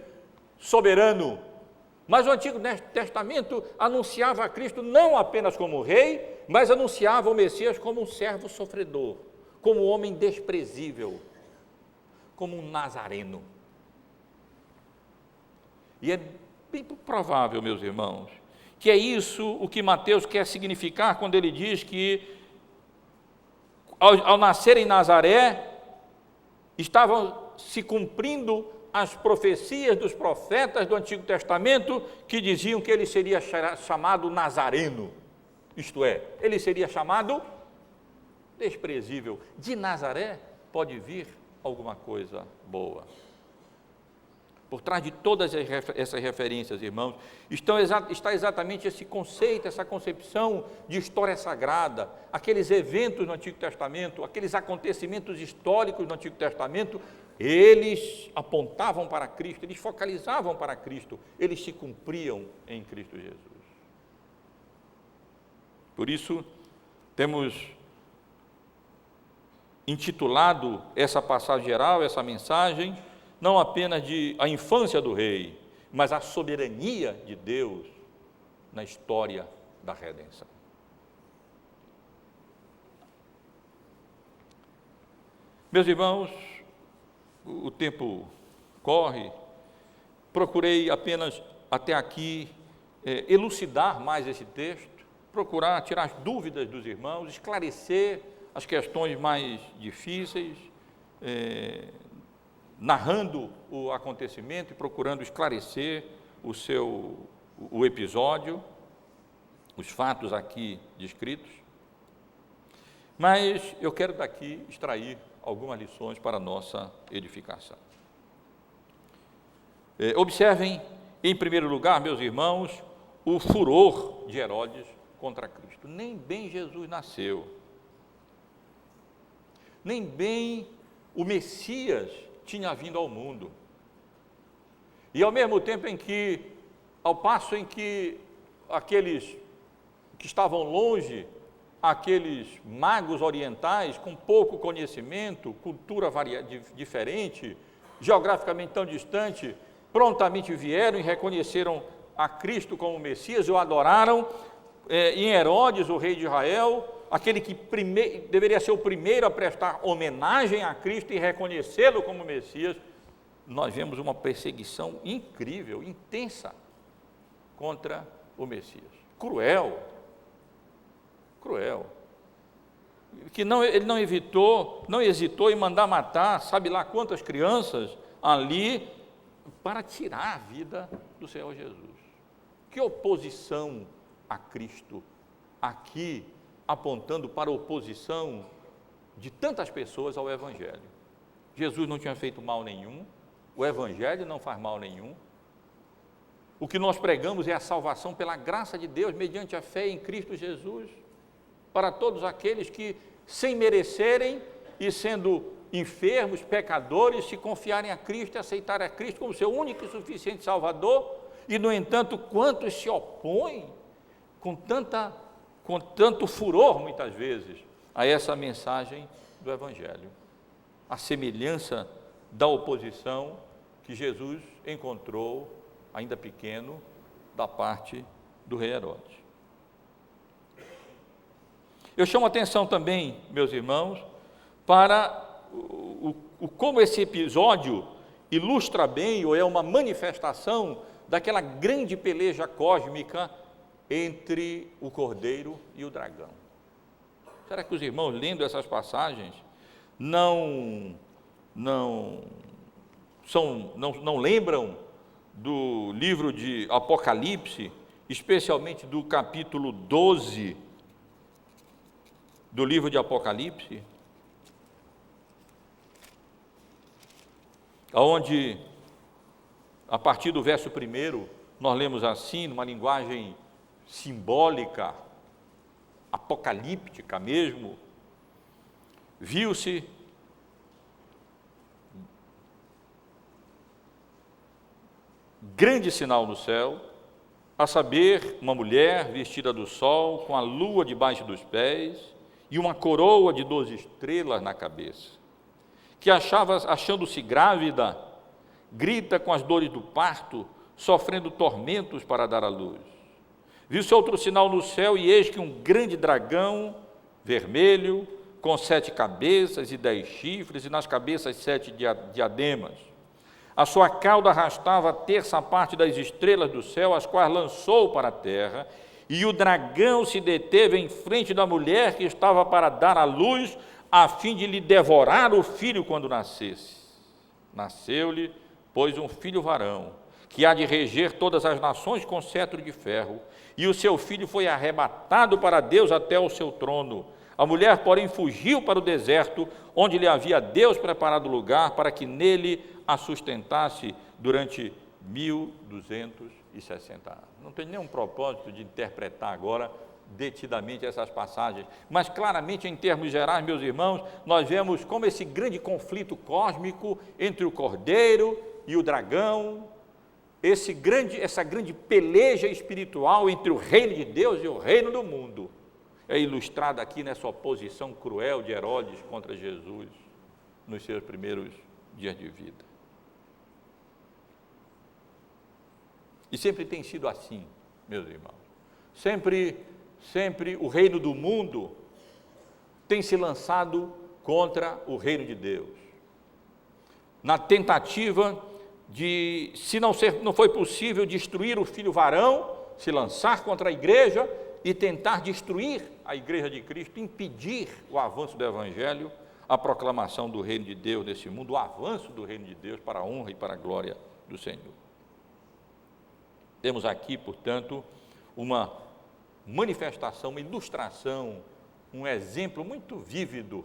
soberano. Mas o Antigo Testamento anunciava a Cristo não apenas como rei, mas anunciava o Messias como um servo sofredor, como um homem desprezível, como um nazareno. E é bem provável, meus irmãos, que é isso o que Mateus quer significar quando ele diz que, ao nascer em Nazaré, estavam se cumprindo as profecias dos profetas do Antigo Testamento, que diziam que ele seria chamado Nazareno, isto é, ele seria chamado desprezível. De Nazaré pode vir alguma coisa boa. Por trás de todas essas referências, irmãos, está exatamente esse conceito, essa concepção de história sagrada, aqueles eventos no Antigo Testamento, aqueles acontecimentos históricos no Antigo Testamento, eles apontavam para Cristo, eles focalizavam para Cristo, eles se cumpriam em Cristo Jesus. Por isso, temos intitulado essa passagem geral, essa mensagem, não apenas de a infância do rei, mas a soberania de Deus na história da redenção. Meus irmãos, o tempo corre, procurei apenas até aqui elucidar mais esse texto, procurar tirar as dúvidas dos irmãos, esclarecer as questões mais difíceis, narrando o acontecimento e procurando esclarecer o episódio, os fatos aqui descritos. Mas eu quero daqui extrair algumas lições para a nossa edificação. Observem, em primeiro lugar, meus irmãos, o furor de Herodes contra Cristo. Nem bem Jesus nasceu, nem bem o Messias tinha vindo ao mundo. E ao mesmo tempo ao passo em que aqueles que estavam longe, aqueles magos orientais com pouco conhecimento, cultura diferente, geograficamente tão distante, prontamente vieram e reconheceram a Cristo como Messias, o adoraram. Em Herodes, o rei de Israel, aquele que deveria ser o primeiro a prestar homenagem a Cristo e reconhecê-lo como Messias, nós vemos uma perseguição incrível, intensa, contra o Messias. Cruel. Que ele não hesitou em mandar matar, sabe lá quantas crianças ali, para tirar a vida do Senhor Jesus. Que oposição a Cristo, aqui apontando para a oposição de tantas pessoas ao Evangelho. Jesus não tinha feito mal nenhum, o Evangelho não faz mal nenhum. O que nós pregamos é a salvação pela graça de Deus, mediante a fé em Cristo Jesus, para todos aqueles que, sem merecerem e sendo enfermos, pecadores, se confiarem a Cristo e aceitarem a Cristo como seu único e suficiente Salvador, e, no entanto, quantos se opõem com tanto furor, muitas vezes, a essa mensagem do Evangelho. A semelhança da oposição que Jesus encontrou, ainda pequeno, da parte do rei Herodes. Eu chamo a atenção também, meus irmãos, para como esse episódio ilustra bem, ou é uma manifestação daquela grande peleja cósmica entre o cordeiro e o dragão. Será que os irmãos, lendo essas passagens, não lembram do livro de Apocalipse, especialmente do capítulo 12 do livro de Apocalipse, onde, a partir do verso 1, nós lemos assim, numa linguagem simbólica, apocalíptica mesmo: viu-se grande sinal no céu, a saber, uma mulher vestida do sol, com a lua debaixo dos pés e uma coroa de 12 estrelas na cabeça, que achando-se grávida, grita com as dores do parto, sofrendo tormentos para dar à luz. Viu-se outro sinal no céu, e eis que um grande dragão vermelho, com 7 cabeças e 10 chifres, e nas cabeças 7 diademas. A sua cauda arrastava a terça parte das estrelas do céu, as quais lançou para a terra, e o dragão se deteve em frente da mulher que estava para dar à luz, a fim de lhe devorar o filho quando nascesse. Nasceu-lhe, pois, um filho varão, que há de reger todas as nações com cetro de ferro, e o seu filho foi arrebatado para Deus até o seu trono. A mulher, porém, fugiu para o deserto, onde lhe havia Deus preparado lugar para que nele a sustentasse durante 1260 anos. Não tem nenhum propósito de interpretar agora detidamente essas passagens, mas claramente, em termos gerais, meus irmãos, nós vemos como esse grande conflito cósmico entre o cordeiro e o dragão, essa grande peleja espiritual entre o reino de Deus e o reino do mundo, é ilustrada aqui nessa oposição cruel de Herodes contra Jesus nos seus primeiros dias de vida. E sempre tem sido assim, meus irmãos. Sempre o reino do mundo tem se lançado contra o reino de Deus, na tentativa de, se não foi possível destruir o filho varão, se lançar contra a igreja e tentar destruir a igreja de Cristo, impedir o avanço do Evangelho, a proclamação do reino de Deus nesse mundo, o avanço do reino de Deus para a honra e para a glória do Senhor. Temos aqui, portanto, uma manifestação, uma ilustração, um exemplo muito vívido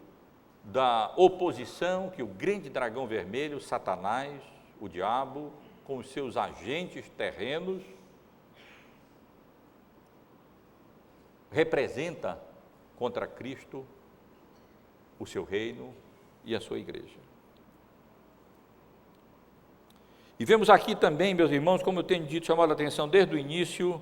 da oposição que o grande dragão vermelho, Satanás, o diabo, com os seus agentes terrenos, representa contra Cristo, o seu reino e a sua igreja. E vemos aqui também, meus irmãos, como eu tenho dito, chamado a atenção desde o início,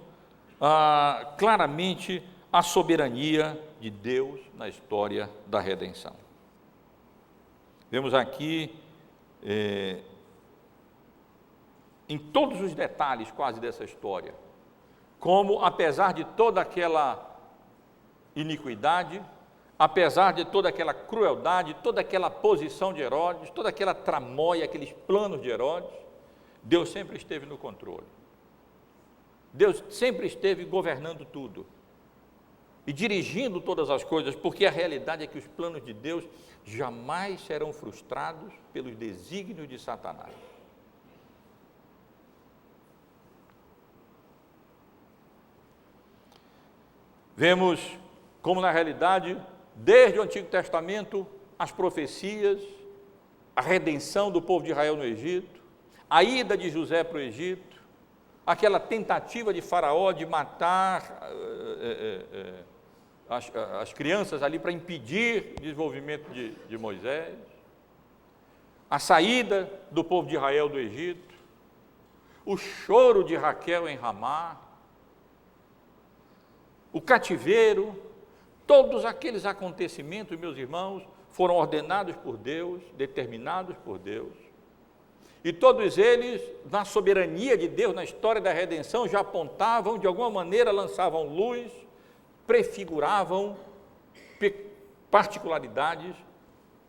claramente a soberania de Deus na história da redenção. Vemos aqui, em todos os detalhes quase dessa história, como, apesar de toda aquela iniquidade, apesar de toda aquela crueldade, toda aquela posição de Herodes, toda aquela tramóia, aqueles planos de Herodes, Deus sempre esteve no controle. Deus sempre esteve governando tudo e dirigindo todas as coisas, porque a realidade é que os planos de Deus jamais serão frustrados pelos desígnios de Satanás. Vemos como, na realidade, desde o Antigo Testamento, as profecias, a redenção do povo de Israel no Egito, a ida de José para o Egito, aquela tentativa de Faraó de matar as crianças ali para impedir o desenvolvimento de Moisés, a saída do povo de Israel do Egito, o choro de Raquel em Ramá, o cativeiro, todos aqueles acontecimentos, meus irmãos, foram ordenados por Deus, determinados por Deus, e todos eles, na soberania de Deus, na história da redenção, já apontavam, de alguma maneira lançavam luz, prefiguravam particularidades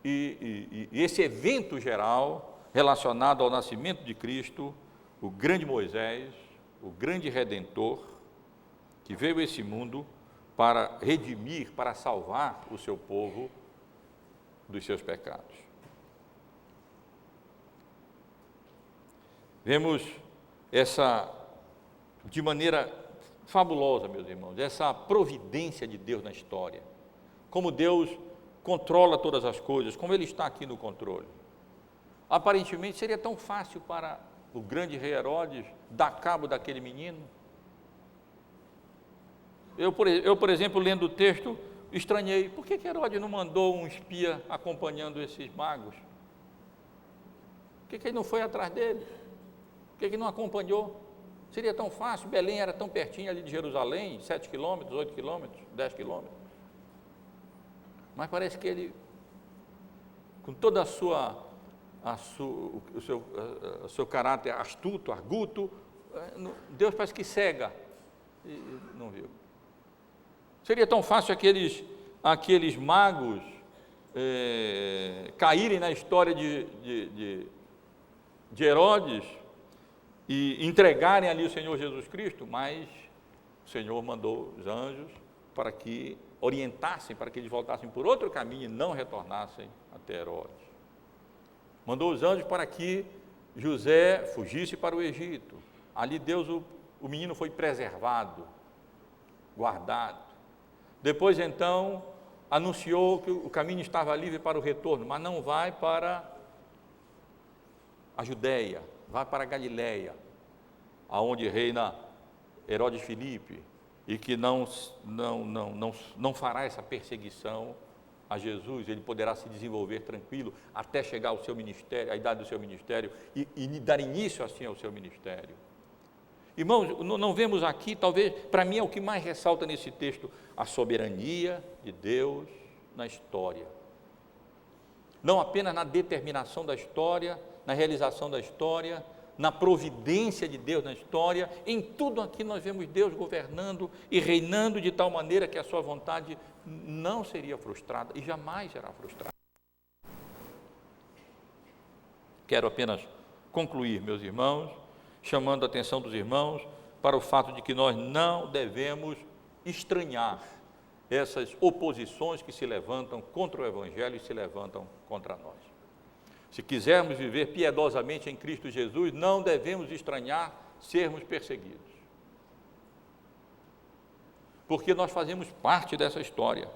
e esse evento geral relacionado ao nascimento de Cristo, o grande Moisés, o grande Redentor, que veio a esse mundo para redimir, para salvar o seu povo dos seus pecados. Vemos essa, de maneira fabulosa, meus irmãos, essa providência de Deus na história, como Deus controla todas as coisas, como Ele está aqui no controle. Aparentemente seria tão fácil para o grande rei Herodes dar cabo daquele menino. Eu, por exemplo, lendo o texto, estranhei, por que Herodes não mandou um espia acompanhando esses magos? Por que ele não foi atrás deles? Por que ele não acompanhou? Seria tão fácil, Belém era tão pertinho ali de Jerusalém, 7 quilômetros, 8 quilômetros, 10 quilômetros. Mas parece que ele, com toda o seu caráter astuto, arguto, Deus parece que cega, e não viu. Seria tão fácil aqueles magos caírem na história de Herodes e entregarem ali o Senhor Jesus Cristo, mas o Senhor mandou os anjos para que orientassem, para que eles voltassem por outro caminho e não retornassem até Herodes. Mandou os anjos para que José fugisse para o Egito. Ali o menino foi preservado, guardado. Depois, então, anunciou que o caminho estava livre para o retorno, mas não vai para a Judéia, vai para a Galileia, aonde reina Herodes Filipe, e que não fará essa perseguição a Jesus, ele poderá se desenvolver tranquilo até chegar ao seu ministério, à idade do seu ministério, e dar início assim ao seu ministério. Irmãos, não vemos aqui, talvez, para mim é o que mais ressalta nesse texto, a soberania de Deus na história. Não apenas na determinação da história, na realização da história, na providência de Deus na história, em tudo aqui nós vemos Deus governando e reinando de tal maneira que a sua vontade não seria frustrada e jamais será frustrada. Quero apenas concluir, meus irmãos, chamando a atenção dos irmãos para o fato de que nós não devemos estranhar essas oposições que se levantam contra o Evangelho e se levantam contra nós. Se quisermos viver piedosamente em Cristo Jesus, não devemos estranhar sermos perseguidos. Porque nós fazemos parte dessa história.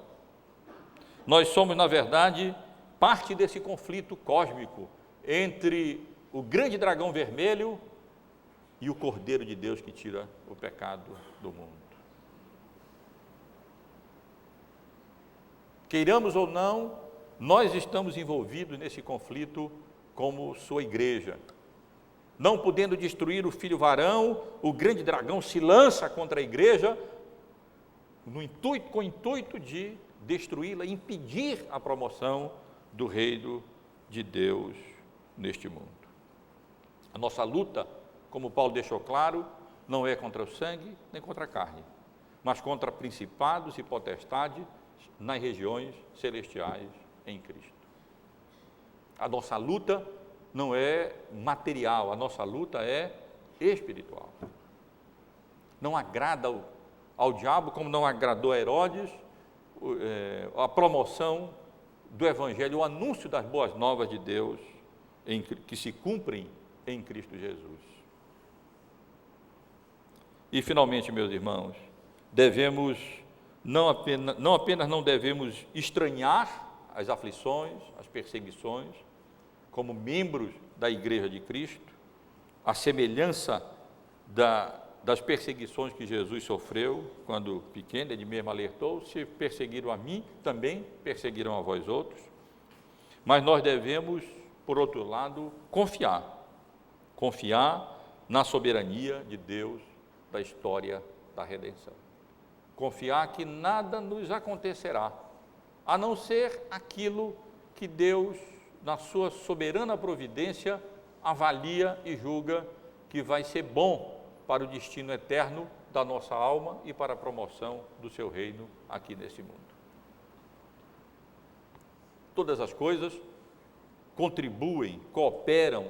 Nós somos, na verdade, parte desse conflito cósmico entre o grande dragão vermelho e o Cordeiro de Deus que tira o pecado do mundo. Queiramos ou não, nós estamos envolvidos nesse conflito como sua igreja. Não podendo destruir o filho varão, o grande dragão se lança contra a igreja com o intuito de destruí-la, impedir a promoção do reino de Deus neste mundo. A nossa luta, como Paulo deixou claro, não é contra o sangue nem contra a carne, mas contra principados e potestades, nas regiões celestiais em Cristo. A nossa luta não é material, a nossa luta é espiritual. Não agrada ao diabo, como não agradou a Herodes, a promoção do Evangelho, o anúncio das boas novas de Deus, que se cumprem em Cristo Jesus. E, finalmente, meus irmãos, devemos, não apenas não devemos estranhar as aflições, as perseguições, como membros da Igreja de Cristo, a semelhança das perseguições que Jesus sofreu quando pequeno, ele mesmo alertou: se perseguiram a mim, também perseguiram a vós outros. Mas nós devemos, por outro lado, confiar na soberania de Deus da história da redenção. Confiar que nada nos acontecerá, a não ser aquilo que Deus, na sua soberana providência, avalia e julga que vai ser bom para o destino eterno da nossa alma e para a promoção do seu reino aqui nesse mundo. Todas as coisas contribuem,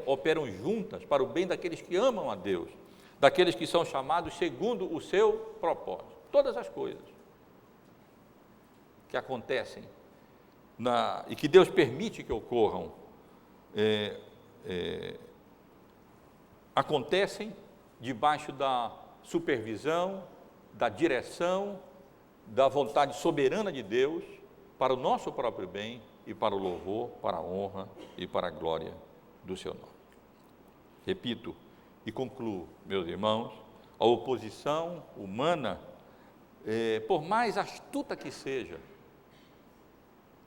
operam juntas para o bem daqueles que amam a Deus, daqueles que são chamados segundo o seu propósito. Todas as coisas que acontecem e que Deus permite que ocorram, acontecem debaixo da supervisão, da direção, da vontade soberana de Deus, para o nosso próprio bem e para o louvor, para a honra e para a glória do seu nome. Repito e concluo, meus irmãos, a oposição humana, por mais astuta que seja,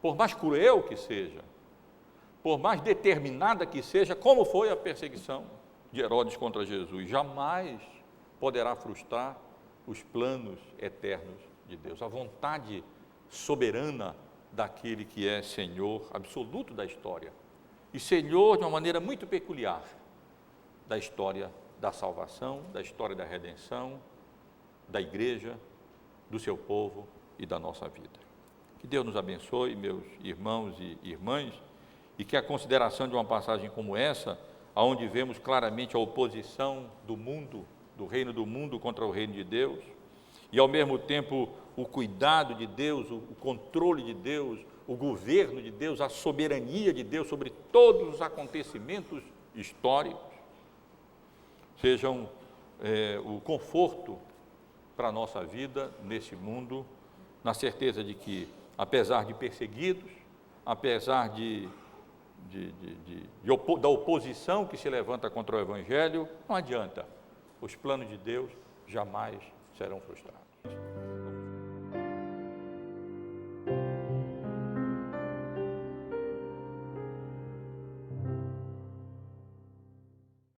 por mais cruel que seja, por mais determinada que seja, como foi a perseguição de Herodes contra Jesus, jamais poderá frustrar os planos eternos de Deus, a vontade soberana daquele que é Senhor absoluto da história e Senhor de uma maneira muito peculiar da história da salvação, da história da redenção, da igreja, do seu povo e da nossa vida. Que Deus nos abençoe, meus irmãos e irmãs, e que a consideração de uma passagem como essa, onde vemos claramente a oposição do mundo, do reino do mundo contra o reino de Deus, e ao mesmo tempo o cuidado de Deus, o controle de Deus, o governo de Deus, a soberania de Deus sobre todos os acontecimentos históricos, sejam o conforto para a nossa vida nesse mundo, na certeza de que, apesar de perseguidos, apesar da oposição que se levanta contra o Evangelho, não adianta, os planos de Deus jamais serão frustrados.